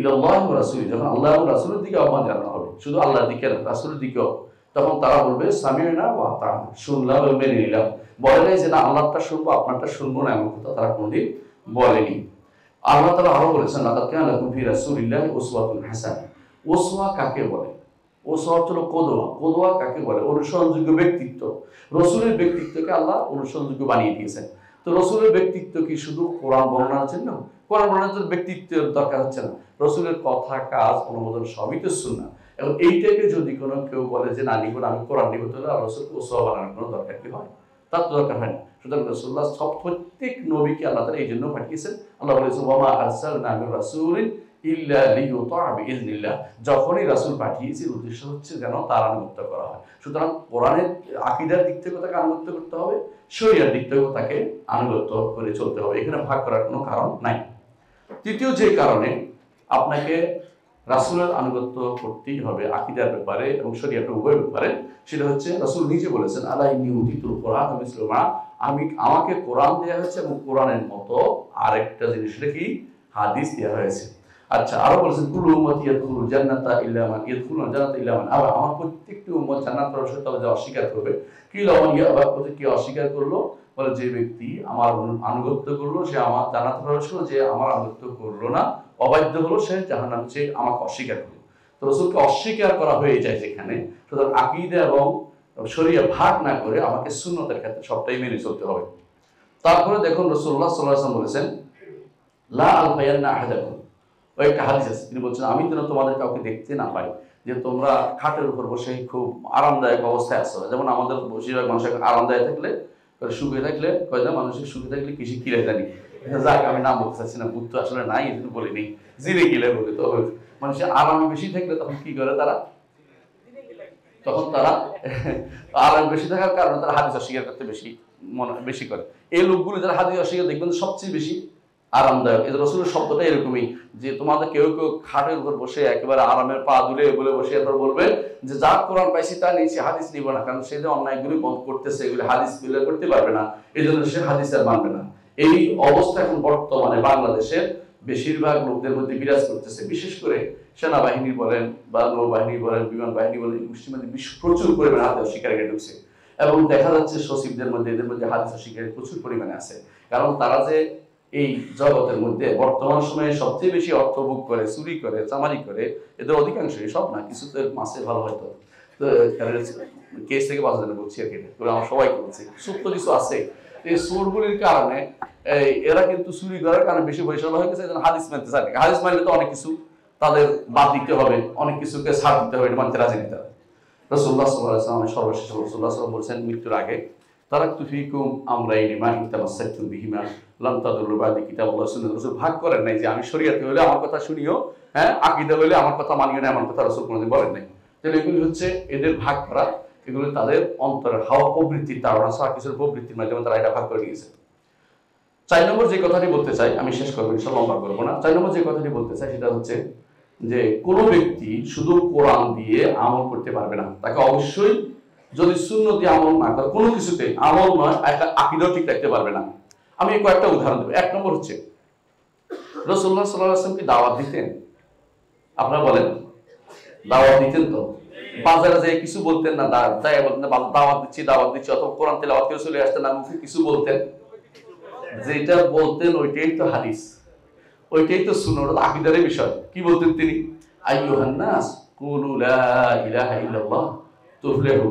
ইলাল্লাহি ওয়া রাসূলিহি, যখন আল্লাহ এবং রাসূলের দিকে আহ্বান জানানো হবে, শুধু আল্লাহর দিকে না, রাসূলের দিকেও, তখন তারা বলবে সামি'না ওয়া আতা'না, শুনলাম এবং মেনে নিলাম। বলে নাই যে না আল্লাহরটা শুনবো আপনারটা শুনবো না, এমন কথা তারা কোনোদিন বলেনি। আল্লাহ তাআলা আরো বলেছেন লাকাদ কানা লাকুম ফি রাসূলিল্লাহি উসওয়াতুন হাসানাহ। ওসওয়া কাকে বলে? ওসওয়া হলো কদওয়া। কদওয়া কাকে বলে? অনুসরণযোগ্য ব্যক্তিত্ব। রাসূলের ব্যক্তিত্বকে আল্লাহ অনুসরণযোগ্য বানিয়ে দিয়েছেন। তো রাসূলের ব্যক্তিত্ব কি শুধু কোরআন বর্ণনার জন্য? কোরআন বর্ণনার জন্য ব্যক্তিত্বের দরকার হচ্ছে না। রাসূলের কথা, কাজ, অনুমোদন সবই তো সুন্নাহ। এবং এইটাকে যদি কোনো কেউ বলে যে না নিব না, আমি কোরআন নিব, তাহলে রাসূলকে ওসওয়া বানানোর কোনো দরকার কি হয়? তার তো দরকার হয় না। সুতরাং রাসূলুল্লাহ প্রত্যেক নবীকে আল্লাহ তাআলা এই জন্য পাঠিয়েছেন। আল্লাহ বলেছেন ওয়া মা আরসালনা মির রাসূলিন ইল্লা লিইউতা বিইজনিল্লাহ। যখনই রাসূল পাঠিয়েছি উদ্দেশ্য হচ্ছে যেন তার আনুগত্য করা হয়। সুতরাং কোরআনের আকীদার দিক থেকে তাকে আনুগত্য করতে হবে, শরীয়তের দিক থেকেও তাকে আনুগত্য করে চলতে হবে। এখানে ভাগ করার কোনো কারণ নাই। তৃতীয় যে কারণে আপনাকে রাসূলের আনুগত্য করতেই হবে আকীদার ব্যাপারে এবং শরীয়তের উভয় ব্যাপারে, সেটা হচ্ছে রাসূল নিজে বলেছেন আলা ইন্নী উতিতুল কোরআন ওয়া মিসলু মা, আমাকে কোরআন দেওয়া হয়েছে এবং কোরআনের মতো আরেকটা জিনিস কি হাদিস দেওয়া হয়েছে। আচ্ছা, আরো বলেছেন কুল্লু উম্মতি ইয়াদখুলুল জান্নাতা ইল্লা মান ইয়াদখুলুল জান্নাতা ইল্লা মান আবা, আমার প্রত্যেকটি উম্মত জান্নাত প্রবেশ করবে, তবে যে অস্বীকার করবে। কি লমান ইয়াবা, কি অস্বীকার করলো, বলে যে ব্যক্তি আমার আনুগত্য করলো সে আমার জান্নাতে প্রবেশ করলো, যে আমার আনুগত্য করলো না অবাধ্য হলো সে জাহান্নামে, সে আমাকে অস্বীকার করলো। তো রাসূলকে অস্বীকার করা হয়ে যায় যেখানে, সুতরাং আকীদা এবং শরীয়ত ভাগ না করে আমাকে সুন্নতের ক্ষেত্রে সবটাই মেনে চলতে হবে। তারপরে দেখুন রাসূলুল্লাহ সাল্লাল্লাহু আলাইহি ওয়াসাল্লাম বলেছেন লা আলফায়ান্না আহাদাকুম, ওই একটা হাদিস আছে, তিনি বলছেন আমি যেন তোমাদের কাউকে দেখতে না পাই যে তোমরা খাটের উপর বসে খুব আরামদায়ক অবস্থায় আছো। যেমন আমাদের বেশিরভাগ মানুষ আরামদায়ক থাকলে, সুখে থাকলে কয়টা মানুষের সুখে থাকলে কিছু কিলে জানি, যাক আমি নাম বলতে চাচ্ছি না, বুদ্ধ তো আসলে নাই এই জন্য বলিনি, জিরে কিলে বলে। তো মানুষের আরামে বেশি থাকলে তখন কি করে তারা, তখন তারা আরাম বেশি থাকার কারণে তারা হাদিস অস্বীকার করতে বেশি করে। এই লোকগুলো যারা হাদিস অস্বীকার দেখবেন সবচেয়ে বেশি আরামদায়ক। এই রাসূলের শব্দটা এরকমই যে তোমাদের কেউ কেউ খাটের উপর বসে একেবারে আরামের পা দুলে বলে বসে এরপর বলবে যে যা কোরআন পাইছি তা নিয়েছি, হাদিস নিব না, কারণ সে যে অন্যায়গুলি বন্ধ করতেছে এগুলি হাদিস মিলে করতে পারবে না, এই জন্য সে হাদিস আর মানবে না। এই অবস্থা এখন বর্তমানে বাংলাদেশের বেশিরভাগ লোকদের মধ্যে বিরাজ করতেছে। বিশেষ করে সেনাবাহিনী বলেন বা নৌবাহিনী বলেন, বিমান বাহিনী বলেন, মুসলিমদের প্রচুর পরিমাণে হাদিস অস্বীকারী ঢুকছে এবং দেখা যাচ্ছে সচিবদের মধ্যে এদের মধ্যে হাদিস অস্বীকারী প্রচুর পরিমাণে আছে। কারণ তারা যে এই জগতের মধ্যে বর্তমান সময়ে সবচেয়ে বেশি অর্থ ভোগ করে, চুরি করে, চামারি করে, এদের অধিকাংশই, সব না, কিছু তো মাসে ভালো হয়তো, তো কেস থেকে বাঁচা যাবে বলছি আর কি, আমার সবাইকে বলছি, সত্য কিছু আছে। এই চোরগুলির কারণে এরা কিন্তু চুরি করার কারণে বেশি পয়সা হয়ে গেছে, হাদিস মানতে চায়। হাদিস মানলে তো অনেক কিছু তাদের বাদ দিতে হবে, অনেক কিছুকে ছাড় দিতে হবে, এটা মানতে রাজি নিতে হবে। রাসূলুল্লাহ সাল্লাল্লাহু আলাইহি ওয়াসাল্লাম সর্বশেষ রাসূলুল্লাহ সাল্লাল্লাহু বলছেন মৃত্যুর আগে, তারাকতু ফীকুম আমরাইনি মা ইন তামাসসাকতুম বিহিমা লাম তাদুল্লু বাদি কিতাবুল্লাহ সুন্নাহ। রাসূল ভাগ করেন নাই যে আমি শরীয়তে হলে আমার কথা শুনিও, হ্যাঁ, আকীদা হলে আমার কথা মানিও না, এমন কথা রাসূল কোনোদিন বলেন নাই। তাহলে এগুলি হচ্ছে এদের ভাগ করা, এগুলো তাদের অন্তরের হাওয়া প্রবৃত্তির ধারণা ছাড়া কিছুর প্রবৃত্তির মাধ্যমে তারা এটা ভাগ করে নিয়েছে। 4 নম্বর যে কথাটি বলতে চাই, আমি শেষ করবো ইনশাআল্লাহ, লম্বা করবো না। 4 নম্বর যে কথাটি বলতে চাই সেটা হচ্ছে যে কোনো ব্যক্তি শুধু কোরআন দিয়ে আমল করতে পারবে না, তাকে অবশ্যই যদি সুন্নাত দিয়ে আমল না করে কোনো কিছুতে আমল নয়, একটা আকীদাও ঠিক রাখতে পারবে না। আমি কয়েকটা উদাহরণ দেবো। 1 নম্বর হচ্ছে রাসূলুল্লাহ সাল্লাল্লাহু আলাইহি ওয়াসাল্লাম কি দাওয়াত দিতেন? আপনারা বলেন, দাওয়াত দিতেন তো? বাজারে যে কিছু বলতেন না, দাওয়াত দিচ্ছি অথবা কোরআন তেলাওয়াত করে চলে আসতেন না, মুখে কিছু বলতেন, যেটা বলতেন ওইটাই তো হাদিস, ওইটাই তো সুন্নাত, আকীদার বিষয়। কি বলতেন তিনি? আইয়ুহান নাস কুলু লা ইলাহা ইল্লাল্লাহ তুফলিহু,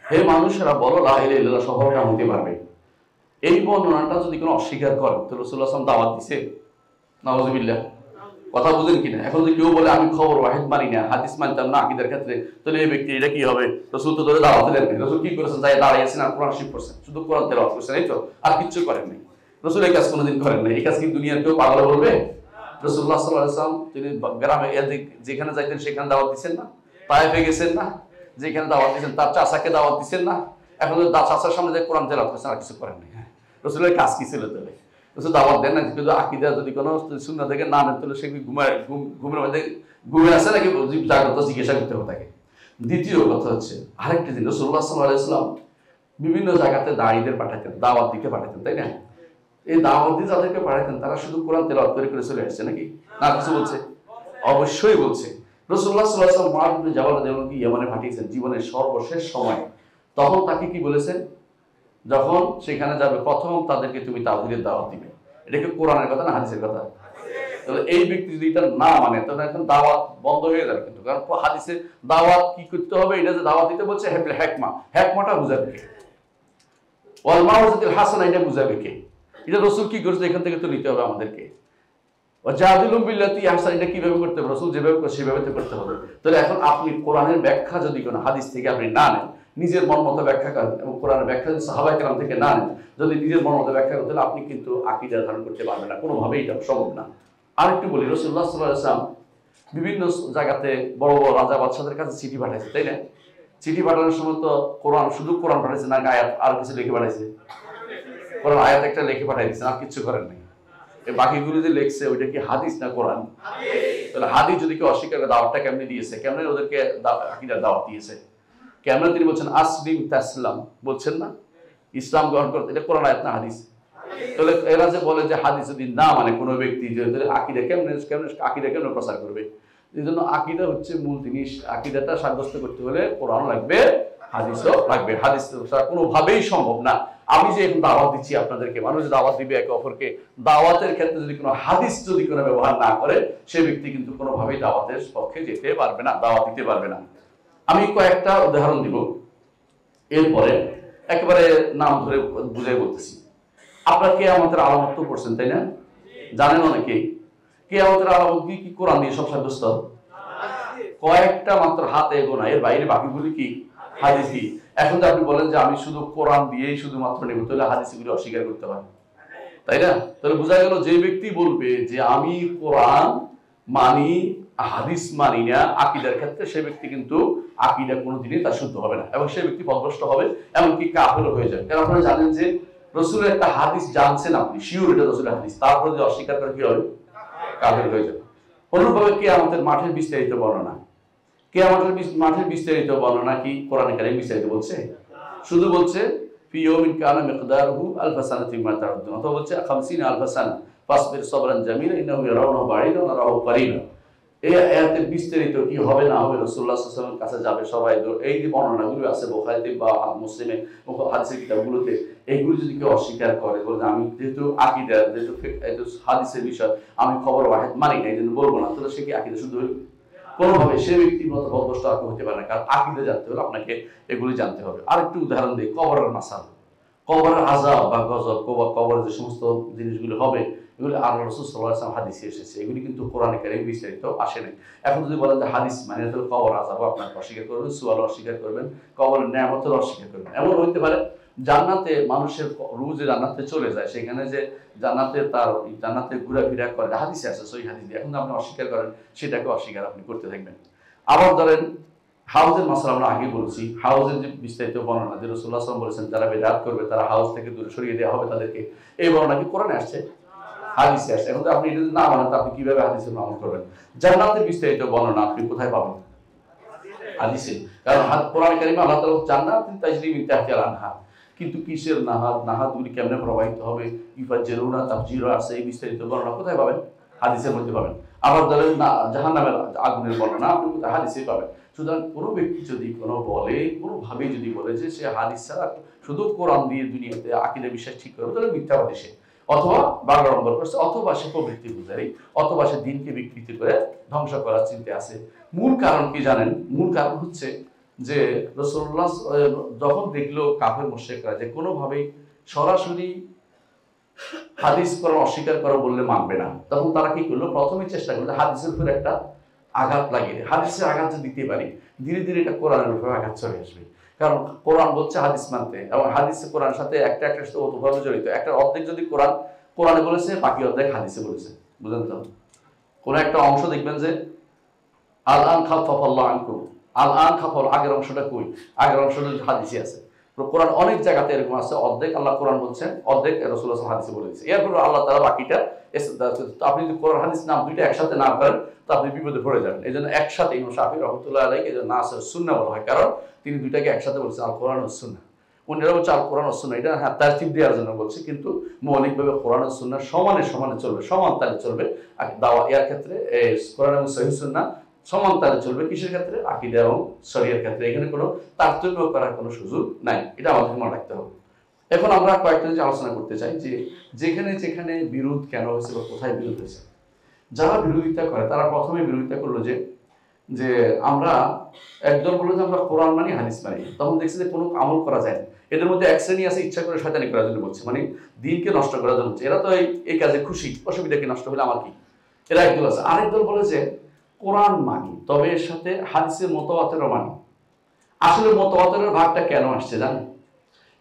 হে মানুষেরা বলো লা ইলাহা ইল্লাল্লাহ, সফলকাম হতে পারবে। এই বর্ণনাটা যদি কোনো অস্বীকার করে তো রাসূলুল্লাহ সাল্লাল্লাহু আলাইহি ওয়াসাল্লাম দাওয়াত দিছে? নাউযুবিল্লাহ। কথা বুঝেন কিনা? এখন যদি কেউ বলে আমি খবর ওয়াহিদ মানি না, হাদিস মানতাম না আকীদার ক্ষেত্রে, তাহলে এই ব্যক্তি এটা কি হবে? রাসূল তো ধরে দাওয়াত দেন না। রাসূল কি করেছেন? যাই দাঁড়িয়েছেন আর কোরআন শরীফ পড়ছেন, শুধু কোরআন তেলাওয়াত করছেন, এই তো, আর কিচ্ছু করেন নাই। রাসূল এই কাজ কোনোদিন করেন নাই। এই কাজ কি দুনিয়ার কেউ পাগল বলবে? রাসূলুল্লাহ সাল্লাল্লাহু আলাইহি ওয়াসাল্লাম তিনি গ্রামে যেখানে যাইতেন সেখানে দাওয়াত দিচ্ছেন না? তায়েফে গেছেন না? যেখানে দাওয়াত দিচ্ছেন তার চাচাকে দাওয়াত দিচ্ছেন না? এখন চাচার সামনে যে কোরআন তেলাওয়াত করছেন, আর কিছু করেন নাই। রাসূলের কাজ কি ছিল তাহলে? রাসূল দাওয়াত দেন না, কিন্তু আকীদা যদি কোনো সুন্নাত থেকে না নেন তাহলে সে কি ঘুমের মধ্যে ঘুমে আছে নাকি জাগ্রত, জিজ্ঞাসা করতে হবে তাকে। দ্বিতীয় কথা হচ্ছে আরেকটি দিন রাসূলুল্লাহ সাল্লাল্লাহু আলাইহি ওয়াসাল্লাম বিভিন্ন জায়গাতে দায়ীদের পাঠাতেন, দাওয়াত দিতে পাঠাতেন, তাই না? এই দাওয়াত দিয়ে যাদেরকে পাঠাতেন তারা শুধু কোরআন তেলাওয়াত করে চলে আসছে নাকি? না, কিছু বলছে? অবশ্যই বলছে। রাসূলুল্লাহ সাল্লাল্লাহু আলাইহি ওয়াসাল্লাম মুআয ইবনে জাবাল রাদিয়াল্লাহু আনহু ইয়ামানে পাঠিয়েছেন জীবনের সর্বশেষ সময়, তখন তাকে কি বলেছেন? যখন সেখানে যাবে প্রথম তাদেরকে তুমি তাওহীদের দাওয়াত দিবে। এটা কি কোরআনের কথা না হাদিসের কথা? তাহলে এই ব্যক্তি যদি এটা না মানে তাহলে এখন দাওয়াত বন্ধ হয়ে যাবে। কিন্তু কারণ হাদিসে দাওয়াত কি করতে হবে, এটা যে দাওয়াত দিতে বলছে হেকমাটা বুঝাবে কে? ওয়াল মাউযাতিল হাসানা, এটা বুঝাবে কে? এটা রাসূল কি করেছে এখান থেকে তো নিতে হবে আমাদেরকে। ওয়াজাদিলুম বিল্লাতি আহসান, এটা কিভাবে করতে হবে? রাসূল যেভাবে করে সেভাবে করতে হবে। তাহলে এখন আপনি কোরআনের ব্যাখ্যা যদি কোনো হাদিস থেকে আপনি না নেন, নিজের মন মতো ব্যাখ্যা করেন এবং কোরআনের ব্যাখ্যা যদি সাহাবায়ে কেরাম থেকে না নেন, যদি নিজের মন মতো ব্যাখ্যা করেন, তাহলে আপনি কিন্তু আকীদা ধারণ করতে পারবেন না, কোনোভাবেই এটা সম্ভব না। আরেকটু বলি, রাসূলুল্লাহ সাল্লাল্লাহু আলাইহি ওয়াসাল্লাম বিভিন্ন জায়গাতে বড় বড় রাজা বাদশাদের কাছে চিঠি পাঠাইছে, তাই না? চিঠি পাঠানোর সময় তো কোরআন, শুধু কোরআন পাঠাইছে না, আয়াত আর কিছু লিখে পাঠাইছে? কোরআন আয়াত একটা লিখে পাঠাই দিয়েছেন, আর কিছু করেন নাই। এই বাকিগুলো যে লিখছে ওইটা কি হাদিস না কোরআন? তাহলে হাদিস যদি কেউ অস্বীকার করে, দাওয়াতটা কেমনে দিয়েছে, কেমনে ওদেরকে আকীদার দাওয়াত দিয়েছে, কেমনে তিনি বলছেন আসলিম তাসলাম, বলছেন না ইসলাম গ্রহণ করতে, এটা কোরআন আয়াত না হাদিস? তাহলে এরা যে বলে যে হাদিস যদি না মানে কোনো ব্যক্তি, যে আকীদা কেমনে প্রচার করবে? এই জন্য আকীদা হচ্ছে মূল জিনিস। আকীদাটা সাব্যস্ত করতে হলে কোরআন লাগবে, হাদিসও লাগবে। হাদিস ছাড়া কোনোভাবেই সম্ভব না। আমি যে এখন দাওয়াত দিচ্ছি আপনাদেরকে, মানুষ দাওয়াত দিবে একে অপরকে, দাওয়াতের ক্ষেত্রে যদি কোনো হাদিস যদি কোনো ব্যবহার না করে, সে ব্যক্তি কিন্তু কোনোভাবেই দাওয়াতের পক্ষে যেতে পারবে না, দাওয়াত দিতে পারবে না। আমি কয়েকটা উদাহরণ দিব, এরপরে একেবারে নাম ধরে বুঝাই বলতেছি। আপনারা কিয়ামতের আলামত তো পড়ছেন, তাই না? জানেন অনেকেই। কিয়ামতের আলামত কি কি কোরআন দিয়ে সব সাব্যস্ত? কয়েকটা মাত্র হাতে গোনা, এর বাইরে বাকিগুলি কি হাদিস কি। এখন যদি আপনি বলেন যে আমি শুধু কোরআন দিয়েই শুধুমাত্র নেব, তাহলে হাদিসগুলি অস্বীকার করতে হয়, তাই না? তাহলে বোঝা গেল যে ব্যক্তি বলবে যে আমি কোরআন মানি, হাদিস মানি না আকীদার ক্ষেত্রে, সে ব্যক্তি কিন্তু আকীদা কোনোদিনই তার শুদ্ধ হবে না, এবং সে ব্যক্তি পথভ্রষ্ট হবে, এমনকি কাফের হয়ে যায়। কারণ আপনারা জানেন যে রাসূলের একটা হাদিস জানছেন আপনি, শিওর এটা রাসূলের হাদিস, তারপরে যদি অস্বীকার করে কি হবে? কাফের হয়ে যাবে। অনুরূপভাবে কিয়ামতের মাঠের বিস্তারিত বর্ণনা, কিয়ামতের মাঠের বিস্তারিত বর্ণনা কি কোরআনে কারিম বিস্তারিত বলছে? শুধু বলছে ফি ইয়াউমিন কানা মিকদারুহু আলফা সানাতিন মিম্মা তাউদ্দুন, অথবা বলছে 50 আলফা সানা ফাসবির সাবরান জামিলা ইন্নাহু ইয়ারাউনাহু বাঈদা ওয়া নারাহু করিবা। এই আয়াতের বিস্তারিত কি হবে না হবে, রাসূলুল্লাহ সাল্লাল্লাহু আলাইহি ওয়াসাল্লামের কাছে যাবে সবাই, এই যে বর্ণনাগুলো আছে বুখারীতে বা মুসলিমে হাদিসের কিতাবগুলোতে, এইগুলো যদি কেউ অস্বীকার করে, বলে আমি যেহেতু আকীদা, যেহেতু হাদিসের বিষয় আমি খবর ওয়াহিদ মানি না, এই জন্য বলবো না, তাহলে সে কি আকীদা শুদ্ধ হইল? কোনোভাবে সে ব্যক্তির মতো পথভ্রষ্ট আর হতে পারে না, কারণ আকীদা জানতে হলে আপনাকে এগুলি জানতে হবে। আরেকটু উদাহরণ দিই, কবরের মাসাল, কবরের আযাব বা গজব, কবরের যে সমস্ত জিনিসগুলো হবে, এগুলি আল্লাহ রাসূল সাল্লাল্লাহু আলাইহি ওয়াসাল্লাম হাদিসে এসেছে, এগুলি কিন্তু কোরআনে কারিমে বিস্তারিত আসে নাই। এখন যদি বলেন যে হাদিস মানে তাহলে কবর আযাবও আপনাকে অস্বীকার করবেন, সুয়ালও অস্বীকার করবেন, কবরের নেয়ামতও অস্বীকার করবেন। এমন হইতে পারে জান্নাতে মানুষের রূহ যে জান্নাতে চলে যায়, সেখানে যে জান্নাতে তার জান্নাতে ঘোরাফেরা করে, হাদিসে আছে, সহিহ হাদিস দিয়ে, এখন আপনি অস্বীকার করেন, সেটাকে অস্বীকার আপনি করতে থাকবেন। আবার ধরেন হাউজের মাসলা, আমরা আগে বলছি, হাউজের যে বিস্তারিত বর্ণনা যে রাসূলুল্লাহ সাল্লাল্লাহু আলাইহি ওয়াসাল্লাম বলেছেন যারা বেদাত করবে তারা হাউজ থেকে দূরে সরিয়ে দেওয়া হবে তাদেরকে, এই বর্ণনা কি কোরআনে আসছে? হাদিসে আসছে। এখন আপনি এটা যদি না মানেন, আপনি কিভাবে হাদিসের আমল করবেন? জান্নাতের বিস্তারিত বর্ণনা আপনি কোথায় পাবেন? হাদিসে। কারণ কোরআনে কারিমে আল্লাহ তাআলা জান্নাতুন তাজরি মিন তাহতিহা আল-আনহার, কিন্তু কিসের নাহার, নাহারগুলি কেমনে প্রবাহিত হবে, ইফাজ্জিরুনা তাফজিরা আছে, এই বিস্তারিত বর্ণনা কোথায় পাবেন? হাদিসের মধ্যে পাবেন। আবার ধরেন না জাহান্নামের আগুনের বর্ণনা আপনি হাদিসে পাবেন। সুতরাং কোনো ব্যক্তি যদি কোনো বলে, কোনোভাবেই যদি বলে যে সে হাদিস ছাড়া শুধু কোরআন দিয়ে দুনিয়াতে আকীদা বিশ্বাস ঠিক করবে, তাহলে মিথ্যাবাদী সে, অথবা বাগাড়ম্বর করছে, অথবা সে প্রবৃত্তি পূজারী, অথবা সে দিনকে বিকৃতি করে ধ্বংস করার চিন্তা আছে। মূল কারণ কি জানেন? মূল কারণ হচ্ছে যে রাসূলুল্লাহ যখন দেখলো কাফের মুশরিকরা যে কোনোভাবেই সরাসরি হাদিস কোরআন অস্বীকার করা বললে মানবে না, তখন তারা কি করলো? প্রথমে চেষ্টা করলো হাদিসের উপর একটা আঘাত লাগিয়ে, হাদিসের আঘাত যদি দিতে পারি, ধীরে ধীরে এটা কোরআনের উপর আঘাত চলে আসবে। কারণ কোরআন বলছে হাদিস মানতে, এবং হাদিস কোরআনের সাথে একটা সাথে ওতভাবে জড়িত। একটা অর্ধেক যদি কোরআনে বলেছে, বাকি অর্ধেক হাদিসে বলেছে, বুঝলেন তো? কোন একটা অংশ দেখবেন যে আল আন খাফাফাল্লাহু আনকুম, আল আন খাফাল, আগের অংশটা কই? আগের অংশটা হাদিসে আছে। কোরআন অনেক জায়গাতে এরকম আছে, অর্ধেক আল্লাহ কোরআন বলছেন, অর্ধেক রাসূলুল্লাহ সাল্লাল্লাহু আলাইহি ওয়াসাল্লাম হাদিসে বলেছে। এরপর আল্লাহ তাআলা বাকিটা, আপনি যদি কোরআন হাদিস নাম দুইটা একসাথে না করেন তো আপনি বিপদে পড়ে যাবেন। এই জন্য একসাথে ইমাম শাফিঈ রাহমাতুল্লাহ আলাইহি এই জন্য নাসির সুন্নাহ বলা হয়, কারণ তিনি দুইটাকে একসাথে বলেছেন, আল কোরআন ও সুন্নাহ। অন্যরা বলছে আল কোরআন ও সুন্নাহ, এটা হ্যাঁ তারতিব দেওয়ার জন্য বলছে, কিন্তু মৌলিকভাবে কোরআন ও সুন্নাহ সমানে সমানে চলবে, সমান তালে চলবে। দাওয়া এর ক্ষেত্রে কোরআন এবং সহিহ সুন্নাহ সমান তালে চলবে, কিসের ক্ষেত্রে? আকীদা এবং শরীয়তের ক্ষেত্রে। এখানে কোনো তারতম্য করার কোনো সুযোগ নাই, এটা আমাদের মনে রাখতে হবে। এখন আমরা কয়েকটা জিনিস আলোচনা করতে চাই যে যেখানে যেখানে বিরোধ কেন হয়েছে বা কোথায় বিরোধ হয়েছে। যারা বিরোধিতা করে তারা প্রথমে বিরোধিতা করলো যে আমরা একদল বললো যে আমরা কোরআন মানি, হাদিস মানি, তখন দেখছি যে কোনো আমল করা যায় না। এদের মধ্যে এক শ্রেণী আছে ইচ্ছা করে শয়তানি করার জন্য বলছে, মানে দিনকে নষ্ট করার জন্য বলছে, এরা তো এই কাজে খুশি, অসুবিধা কি, নষ্ট হলে আমার কি, এরা একদল আছে। আরেক দল বলে যে কোরআন মানি, তবে এর সাথে হাদিসের মতওয়াতেরও মানি। আসলে মতওয়াতের ভাগটা কেন আসছে জানেন?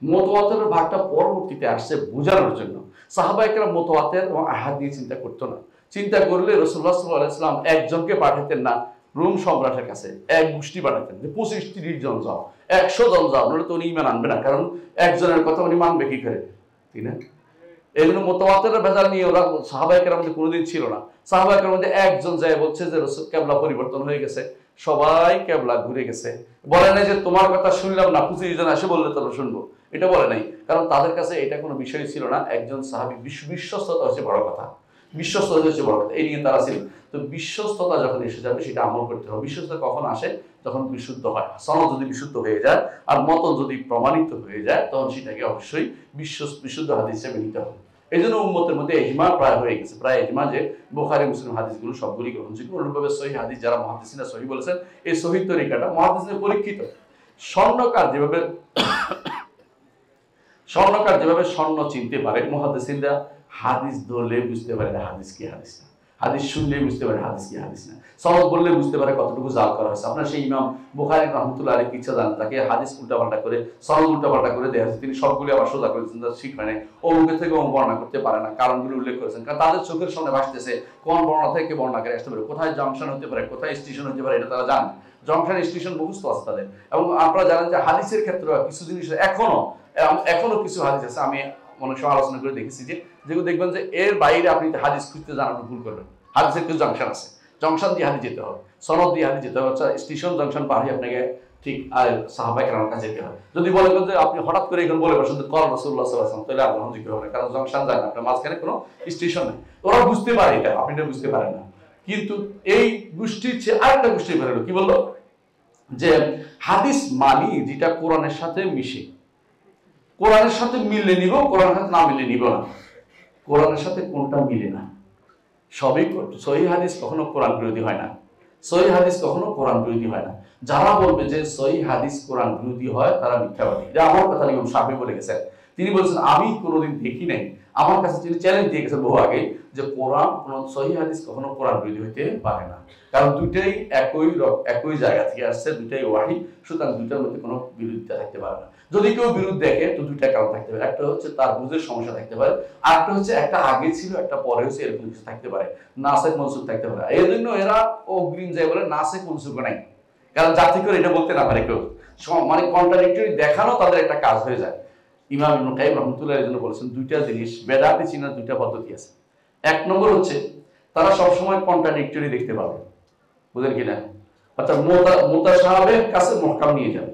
মতওয়াতের ভাগটা পরবর্তীতে আসছে বোঝানোর জন্য। সাহাবায়ে কেরাম মতওয়াতের এবং আহাদ দিয়ে চিন্তা করতো না। চিন্তা করলে রাসূলুল্লাহ সাল্লাল্লাহু আলাইহি ওয়াসাল্লাম একজনকে পাঠাতেন না রোম সম্রাটের কাছে, এক গোষ্ঠী পাঠাতেন যে 25-30 জন যাও, 100 জন যাও, নইলে তো উনি ঈমান আনবে না, কারণ একজনের কথা উনি মানবে কি করে, ঠিক না? এগুলো মতওয়াতের ভেজাল নিয়ে ওরা সাহাবায়ে কেরাম মধ্যে কোনোদিন ছিল না। সাহাবায়ে কেরাম মধ্যে একজন যায় বলছে যে রাসূল কিবলা পরিবর্তন হয়ে গেছে, সবাই কিবলা ঘুরে গেছে। বলে নাই যে তোমার কথা শুনলাম না, 25 জন এসে বললে তবে শুনবো, এটা বলে নাই, কারণ তাদের কাছে এটা কোনো বিষয় ছিল না। একজন সাহাবী বিশ্বস্ততা হচ্ছে বড় কথা। বিশ্বস্ততা হচ্ছে বড় কথা, এই নিয়ে তারা ছিল। তো বিশ্বস্ততা যখন এসে যাবে সেটা আমল করতে হবে। বিশ্বস্ততা কখন আসে? যখন বিশুদ্ধ হয়, সনদ যদি বিশুদ্ধ হয়ে যায় আর মতন যদি প্রমাণিত হয়ে যায় তখন সেটাকে অবশ্যই বিশুদ্ধ হাদিস হিসেবে নিতে হবে। এই জন্য উম্মতের মধ্যে ইজমা প্রায় হয়ে গেছে, প্রায় ইজমা যে বুখারী মুসলিম হাদিসগুলো সবগুলি গ্রহণযোগ্য। অনুরূপভাবে সহিহ হাদিস যারা মুহাদ্দিসিনরা সহিহ বলেছেন, এই সহিহ তরিকাটা মুহাদ্দিসিনের পরীক্ষিত। স্বর্ণকার যেভাবে স্বর্ণ চিনতে পারে, মুহাদ্দিসিনরা হাদিস ধরলে বুঝতে পারে না হাদিস কি হাদিস না, হাদিস শুনলে বুঝতে পারে হাদিস কি হাদিস না, সনদ বললে বুঝতে পারে কতটুকু জাল করা হয়েছে। আপনার সেই ইমাম বুখারী রাহমাতুল্লাহ আলাইহি ইচ্ছা জানেন, তাকে হাদিস উল্টাপাল্টা করে সনদ উল্টাপাল্টা করে দেয়া হয়েছে, তিনি সবগুলি আবার সোজা করেছেন, তার ঠিক হয় না, অমুকে থেকে বর্ণনা করতে পারে না, কারণগুলো উল্লেখ করেছেন, কারণ তাদের চোখের সামনে ভাসতেছে কোন বর্ণনা থেকে বর্ণনা করে আসতে পারে, কোথায় জংশন হতে পারে, কোথায় স্টেশন হতে পারে, এটা তারা জানে। জংশন স্টেশন মুখস্থ আছে তাদের। এবং আপনারা জানেন যে হাদিসের ক্ষেত্রে কিছু জিনিস এখনো কিছু হাদিস আছে, আমি অনেক সময় আলোচনা করে দেখেছি যে যেগুলো দেখবেন যে এর বাইরে আপনি হাদিস খুঁজতে জানার ভুল করবেন। হাদিসের কিছু জংশন আছে, জংশন দিয়ে হাদিস যেতে হবে, সনদ দিয়ে হাদিস যেতে হবে, স্টেশন জংশন পার হয়ে আপনাকে ঠিক সাহাবায়ে কেরামের কাছে যেতে হবে। যদি বলেন যে আপনি হঠাৎ করে এখন বলে বসেন কল রাসূলুল্লাহ সাল্লাল্লাহু আলাইহি ওয়াসাল্লাম, তাহলে আর গ্রহণযোগ্য হবে না, কারণ জংশন যায় না, আপনার মাঝখানে কোনো স্টেশন নেই। ওরা বুঝতে পারে এটা, আপনি এটা বুঝতে পারেন না। কিন্তু এই গোষ্ঠীর চেয়ে আরেকটা গোষ্ঠী বের হলো, কি বললো? যে হাদিস মানি যেটা কোরআনের সাথে মিশে, কোরআনের সাথে মিললে নিব, কোরআনের সাথে না মিললে নিব না। কোরআনের সাথে কোনটা মিলে না? সবই সহিহ হাদিস কখনো কোরআন বিরোধী হয় না, সহিহ হাদিস কখনো কোরআন বিরোধী হয় না। যারা বলবে যে সহিহ হাদিস কোরআন বিরোধী হয় তারা মিথ্যাবাদী। এটা আমার কথা ইমাম শাফিঈ বলে গেছেন। তিনি বলছেন আমি কোনোদিন দেখি নাই, আমার কাছে তিনি চ্যালেঞ্জ দিয়ে গেছেন বহু আগে, যে কোরআন কোন সহিহ হাদিস কখনো কোরআন বিরোধী হইতে পারে না, কারণ দুইটাই একই জায়গা থেকে আসছে, দুইটাই ওয়াহী, সুতরাং দুইটার মধ্যে কোনো বিরোধিতা থাকতে পারে না। যদি কেউ বিরোধ দেখে তো দুইটা কারণ থাকতে পারে, একটা হচ্ছে তার বুঝের সমস্যা থাকতে পারে, আরেকটা হচ্ছে একটা আগে ছিল একটা পরে হচ্ছে, এরকম কিছু থাকতে পারে, নাসেখ মনসুখ থাকতে পারে। এই জন্য এরা অগ্রিম যায় বলে নাসেখ মনসুখ নাই, কারণ যাতে করে এটা বলতে না পারে কেউ, মানে কন্ট্রাডিক্টরি দেখানো তাদের একটা কাজ হয়ে যায়। ইমাম ইবনে কাইয়িম রাহমাতুল্লাহ আলাইহি জন্য বলেছেন দুইটা জিনিস বেদাতি চিনার দুইটা পদ্ধতি আছে। এক নম্বর হচ্ছে তারা সবসময় কন্ট্রাডিক্টরি দেখতে পাবে, বুঝলেন কিনা? অর্থাৎ মুতাশাবিহ কাছে মুহকাম নিয়ে যাবে,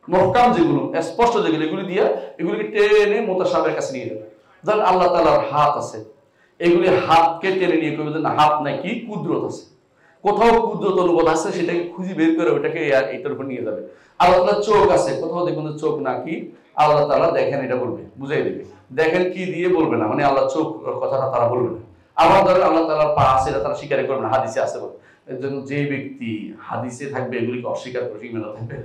মুহকাম যেগুলো স্পষ্ট যেগুলো এগুলি দিয়ে এগুলিকে টেনে মুতাশাবিহের কাছে নিয়ে যাবে। ধরেন আল্লাহ তাআলার হাত আছে, এগুলি হাতকে টেনে নিয়ে কইবে যে না হাত নাকি কুদরত আছে, কোথাও কুদরত অনুবাদ আছে সেটাকে খুঁজে বের করে ওটাকে এটার উপর নিয়ে যাবে। আল্লাহ তাআলার চোখ আছে, কোথাও দেখবেন চোখ নাকি আল্লাহ তাআলা দেখেন এটা বলবে, বুঝাই দেবে, দেখেন কি দিয়ে বলবে না, মানে আল্লাহ চোখ কথাটা তারা বলবে না। আবার ধরেন আল্লাহ তাআলার পা আছে, এটা তারা স্বীকার করবে না, হাদিসে আছে বলে। এর জন্য যে ব্যক্তি হাদিসে থাকবে এগুলিকে অস্বীকার করে ইমান থাকবে,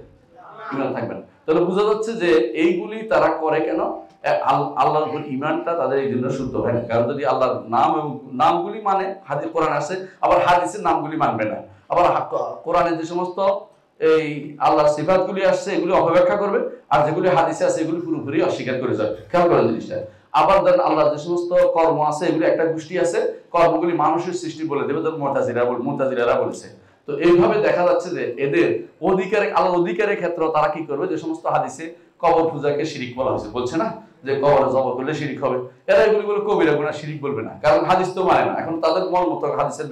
ইমান থাকবে না। তাহলে বোঝা যাচ্ছে যে এইগুলি তারা করে কেন? আল্লাহর উপর ইমানটা তাদের এই জন্য শুদ্ধ হয় না, কারণ যদি আল্লাহর নাম এবং নামগুলি মানে হাদিস কোরআন আছে, আবার হাদিসের নামগুলি মানবে না, আবার কোরআনের যে সমস্ত এই আল্লাহর সিফাতগুলি আসছে এগুলি অপব্যাখ্যা করবে, আর যেগুলি হাদিসে আছে এগুলি পুরোপুরি অস্বীকার করে যাবে। খেয়াল করেন জিনিসটা। আবার ধরেন আল্লাহর যে সমস্ত কর্ম আছে এগুলি একটা গোষ্ঠী আছে, কর্মগুলি মানুষের সৃষ্টি বলে দেবে, যেমন মুতাজিলারা বলেছে। তো এইভাবে দেখা যাচ্ছে যে এদের আল্লাহর অধিকারের ক্ষেত্রে তারা কি করবে, যে সমস্ত হাদিসে কবর পূজাকে শিরিক বলা হয়েছে, বলছে না যে কবরে জবাই করলে শিরিক হবে, এরা এগুলি বলে কবিরা গুনাহ শিরিক বলবে না, কারণ হাদিস তো মানে না। এখন তাদের মন মতো হাদিসের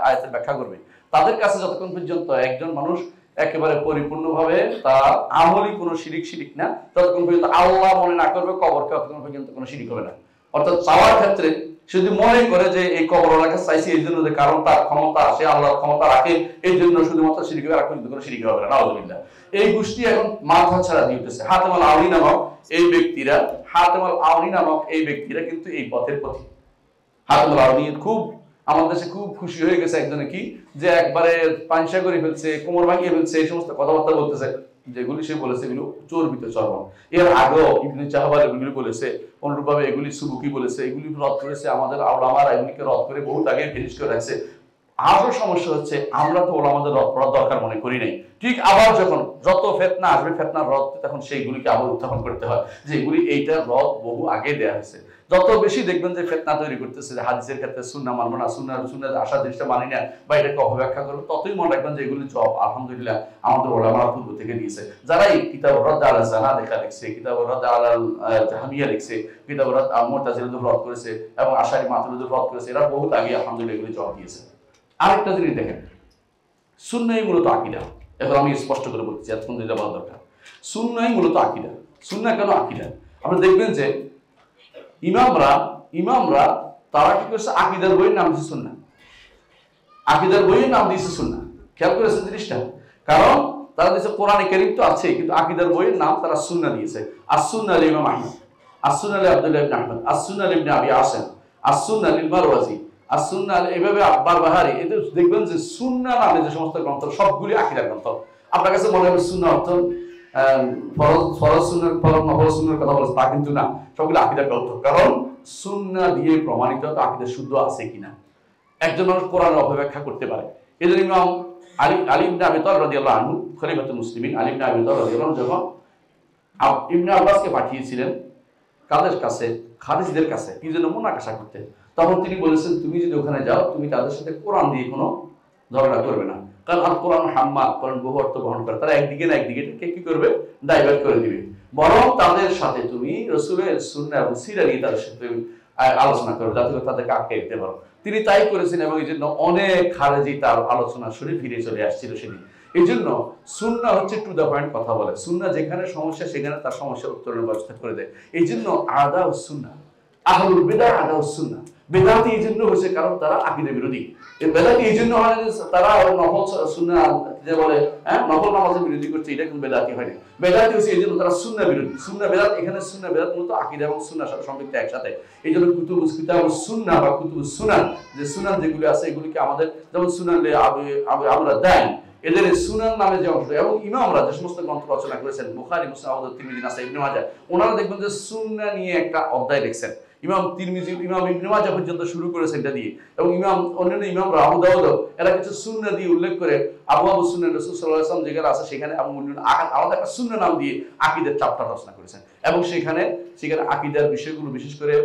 আয়াতের ব্যাখ্যা করবে। তাদের কাছে যতক্ষণ পর্যন্ত একজন মানুষ একেবারে পরিপূর্ণভাবে তার আমলি কোনো শিরিক না, ততক্ষণ পর্যন্ত আল্লাহ মনে না করবে কবরকে, ততক্ষণ পর্যন্ত কোনো শিরিক হবে না। অর্থাৎ চাওয়ার ক্ষেত্রে সে যদি মনে করে যে এই কবরওয়ালাকে চাইছি এই জন্য যে কারণ তার ক্ষমতা, সে আল্লাহর ক্ষমতা রাখে এই জন্য শুধুমাত্র শিরিক হবে, আর কোনো শিরিক হবে না, নাউযুবিল্লাহ। এই গোষ্ঠী এখন মাথা ছাড়া দিয়ে উঠেছে। হাতেম আল আউনি নামক এই ব্যক্তিরা কিন্তু এই পথের পথিক। হাতেম আল আউনি খুব আমাদের দেশে খুব খুশি হয়ে গেছে একজনে, কি যে একবারে পাংশা করে ফেলছে, কোমর ভাঙিয়ে ফেলছে, এই সমস্ত কথাবার্তা বলতেছে, যেগুলি সে বলেছে এগুলো চর্বিত চর্ম। এর আগেও ইবনে চাহবাল এগুলি বলেছে, অনুরূপভাবে এগুলি সুবুকি বলেছে, এগুলি রদ করেছে আমাদের ওলামারা, এগুলিকে রদ করে বহুত আগে ফিনিশ করে রাখছে। আরো সমস্যা হচ্ছে আমরা তো ওলামাদের রদ করার দরকার মনে করি নাই। ঠিক আবার যখন যত ফেতনা আসবে ফেতনার রদ তখন সেইগুলিকে আবার উত্থাপন করতে হয়, যে এগুলি এইটার রদ বহু আগে দেয়া হয়েছে। যত বেশি দেখবেন যে ফেতনা তৈরি করতেছে, যে হাদিসের ক্ষেত্রে সুন্নাহ মানবো না, সুন্নাহ আশা জিনিসটা মানি না বা এটাকে অপব্যাখ্যা করবো, ততই মনে রাখবেন যে এগুলি জব আলহামদুলিল্লাহ আমাদের ওলামারা পূর্ব থেকে দিয়েছে। যারা এই কিতাব রদ আল জানাদিকা লিখছে, কিতাব রদ আল জাহমিয়া লিখছে, কিতাব রদ মুতাজিলাদের রদ করেছে এবং আশারি মাতুরিদের রদ করেছে, এরা বহুত আগে আলহামদুলিল্লাহ এগুলি জবাব দিয়েছে। আরেকটা জিনিস দেখেন, সুন্নাহই মূলত আকীদা। এখন আমি স্পষ্ট করে বলছি, এতক্ষণ যেটা বলা দরকার, সুন্নাহই মূলত আকীদা। সুন্নাহ কেন আকীদা? আপনি দেখবেন যে ইমামরা তারা কি করছে আকীদার বইয়ের নাম দিয়েছে সুন্নাহ। আকীদার বইয়ের নাম দিয়েছে সুন্নাহ। খেয়াল করেছেন জিনিসটা? কারণ তারা দিয়েছে কোরআনে কারীম তো আছে, কিন্তু আকীদার বইয়ের নাম তারা সুন্নাহ দিয়েছে। আস-সুন্নাহ লিল ইমাম আহমদ, আস-সুন্নাহ লিল আব্দুল্লাহ ইবনে আহমদ, আস-সুন্নাহ লিল ইবনে আবি আসিম, আস-সুন্নাহ লিল মারওয়াজি, আস-সুন্নাহ এভাবে বারবাহারি। এতে দেখবেন যে সুন্নাহ নামে যে সমস্ত গ্রন্থ সবগুলি আকীদার গ্রন্থ। আপনার কাছে মনে হবে সুন্নাহ অর্থ ফরজ সুন্নাহ, ফরজ নফল সুন্নাহর কথা বলছে, তা কিন্তু না, সবগুলো আকীদার গ্রন্থ। কারণ সুন্নাহ দিয়ে প্রমাণিত আকীদা শুদ্ধ আছে কিনা একজন মানুষ কোরআন অপব্যাখ্যা করতে পারে। এজন্য ইমাম আলী ইবনে আবি তালিব রাদিয়াল্লাহু আনহু খলিফাতুল মুসলিমিন আলী ইবনে আবি তালিব রাদিয়াল্লাহু আনহু যখন ইবনে আব্বাসকে পাঠিয়েছিলেন কাদের কাছে, হাদিসদের কাছে, কি জন্য মুনাকাশা করতে, তখন তিনি বলেছেন তুমি যদি ওখানে যাও তুমি তাদের সাথে কোরআন দিয়ে কোনো ঝগড়া করবে না, কারণ আল কোরআন হাম্মা, কোরআন বহু অর্থ বহন করে, তারা একদিকে না একদিকে কি করবে, ডাইভার্ট করে দিবে। বরং তাদের সাথে তুমি রাসূলের সুন্নাহ এবং সিরা নিয়ে তাদের সাথে আলোচনা করবে, যাতে করে তাদেরকে আটকে দিতে পারো। তিনি তাই করেছেন এবং এই জন্য অনেক খারেজি তার আলোচনা শুনে ফিরে চলে আসছিল সেদিন। এই জন্য সুন্নাহ হচ্ছে টু দ্য পয়েন্ট কথা বলে। সুন্নাহ যেখানে সমস্যা সেখানে তার সমস্যার উত্তরের ব্যবস্থা করে দেয়। এই জন্য আদা ও সুন্নাহ, আহলুল বিদআহ আদা ও সুন্নাহ। বেদাতি এই জন্য হয়েছে কারণ তারা আকীদা বিরোধী। বেদাতি এই জন্য হয় যে তারা নফল সুন্নাহ যে বলে নফল নামাজের বিরোধী করছে, এটা কিন্তু বেদাতি হয়নি। বেদাতি হচ্ছে এই জন্য তারা সুন্নাহ বিরোধী। সুন্নাহ বেদাত, এখানে সুন্নাহ বেদাত মূলত আকীদা এবং সুন্নাহর সাথে সম্পৃক্ত একসাথে। এই জন্য কুতুবুস কিতাবুস সুন্নাহ বা কুতুবুস সুনান, যে সুনান যেগুলি আছে এগুলিকে আমাদের, যেমন সুনান আমরা দেন, এদের সুনান নামে যে অংশ, এবং ইমামরা যে সমস্ত গ্রন্থ রচনা করেছেন, বুখারী, মুসলিম, আবু দাউদ, তিরমিজি, নাসাঈ, ইবনে মাজাহ, ওনারা দেখবেন যে সুন্নাহ নিয়ে একটা অধ্যায় লিখছেন। ইমাম তিরমিজি, ইমাম ইবনে মাজাহ পর্যন্ত শুরু করেছেন এটা দিয়ে, এবং অন্যান্য ইমামরা আবু দাউদ এরা কিছু সুন্নাহ দিয়ে উল্লেখ করে আবু সুন্নাহ রাসূল সাল্লাল্লাহু আলাইহি ওয়াসাল্লাম যেখানে আছে সেখানে এবং আলাদা একটা সুন্নাহ নাম দিয়ে আকীদার চ্যাপ্টার রচনা করেছেন। এবং সেখানে আকীদার বিষয়গুলো, বিশেষ করে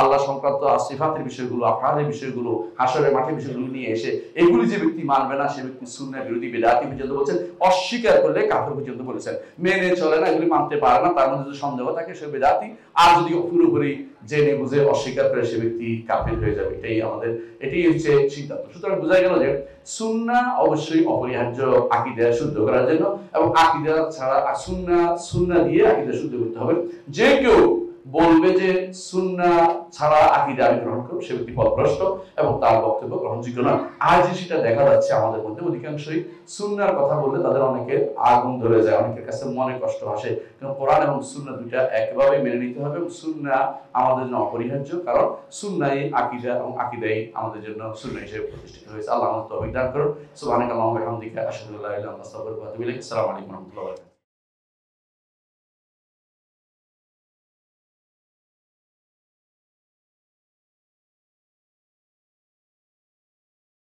আল্লাহ সংক্রান্ত সিফাতের বিষয়গুলো, আফআলের বিষয়গুলো, হাশরের মাঠের বিষয়গুলো নিয়ে এসে এগুলি যে ব্যক্তি মানবে না সে ব্যক্তি সুন্নাহ বিরোধী, বেদাতি পর্যন্ত বলছেন, অস্বীকার করলে কাফের পর্যন্ত বলেছেন। মেনে চলে না, এগুলি মানতে পারে না, তার মধ্যে যদি সন্দেহ থাকে সে বেদাতি, আর যদি পুরোপুরি জেনে বুঝে অস্বীকার করে সে ব্যক্তি কাফের হয়ে যাবে। এটাই হচ্ছে সিদ্ধান্ত। সুতরাং বোঝা গেল যে সুন্নাহ অবশ্যই অপরিহার্য আকীদা শুদ্ধ করার জন্য, এবং আকীদা ছাড়া সুন্নাহ দিয়ে আকীদা শুদ্ধ করতে হবে। যে কেউ বলবে যে সুন্নাহ ছাড়া আকীদা আমি গ্রহণ করব, সে ব্যক্তি পথভ্রষ্ট এবং তার বক্তব্য গ্রহণযোগ্য নয়। আজ সেটা দেখা যাচ্ছে আমাদের মধ্যে, অধিকাংশই সুন্নাহর কথা বললে তাদের অনেকের আগুন ধরে যায়, অনেকের কাছে মনে কষ্ট আসে। কিন্তু কোরআন এবং সুন্নাহ দুইটা একভাবে মেনে নিতে হবে, এবং সুন্নাহ আমাদের জন্য অপরিহার্য, কারণ সুন্নাহই আকীদা এবং আকীদাই আমাদের জন্য সুন্নাহ হিসেবে প্রতিষ্ঠিত হয়েছে। আল্লাহ আমাদের তৌফিক দান করুন। সুবহানাকাল্লাহুম্মা ওয়া বিহামদিকা আশহাদু আল্লা ইলাহা ইল্লা আনতা আস্তাগফিরুকা ওয়া আতুবু ইলাইক। আসসালামু আলাইকুম ওয়া রাহমাতুল্লাহি ওয়া বারাকাতুহু।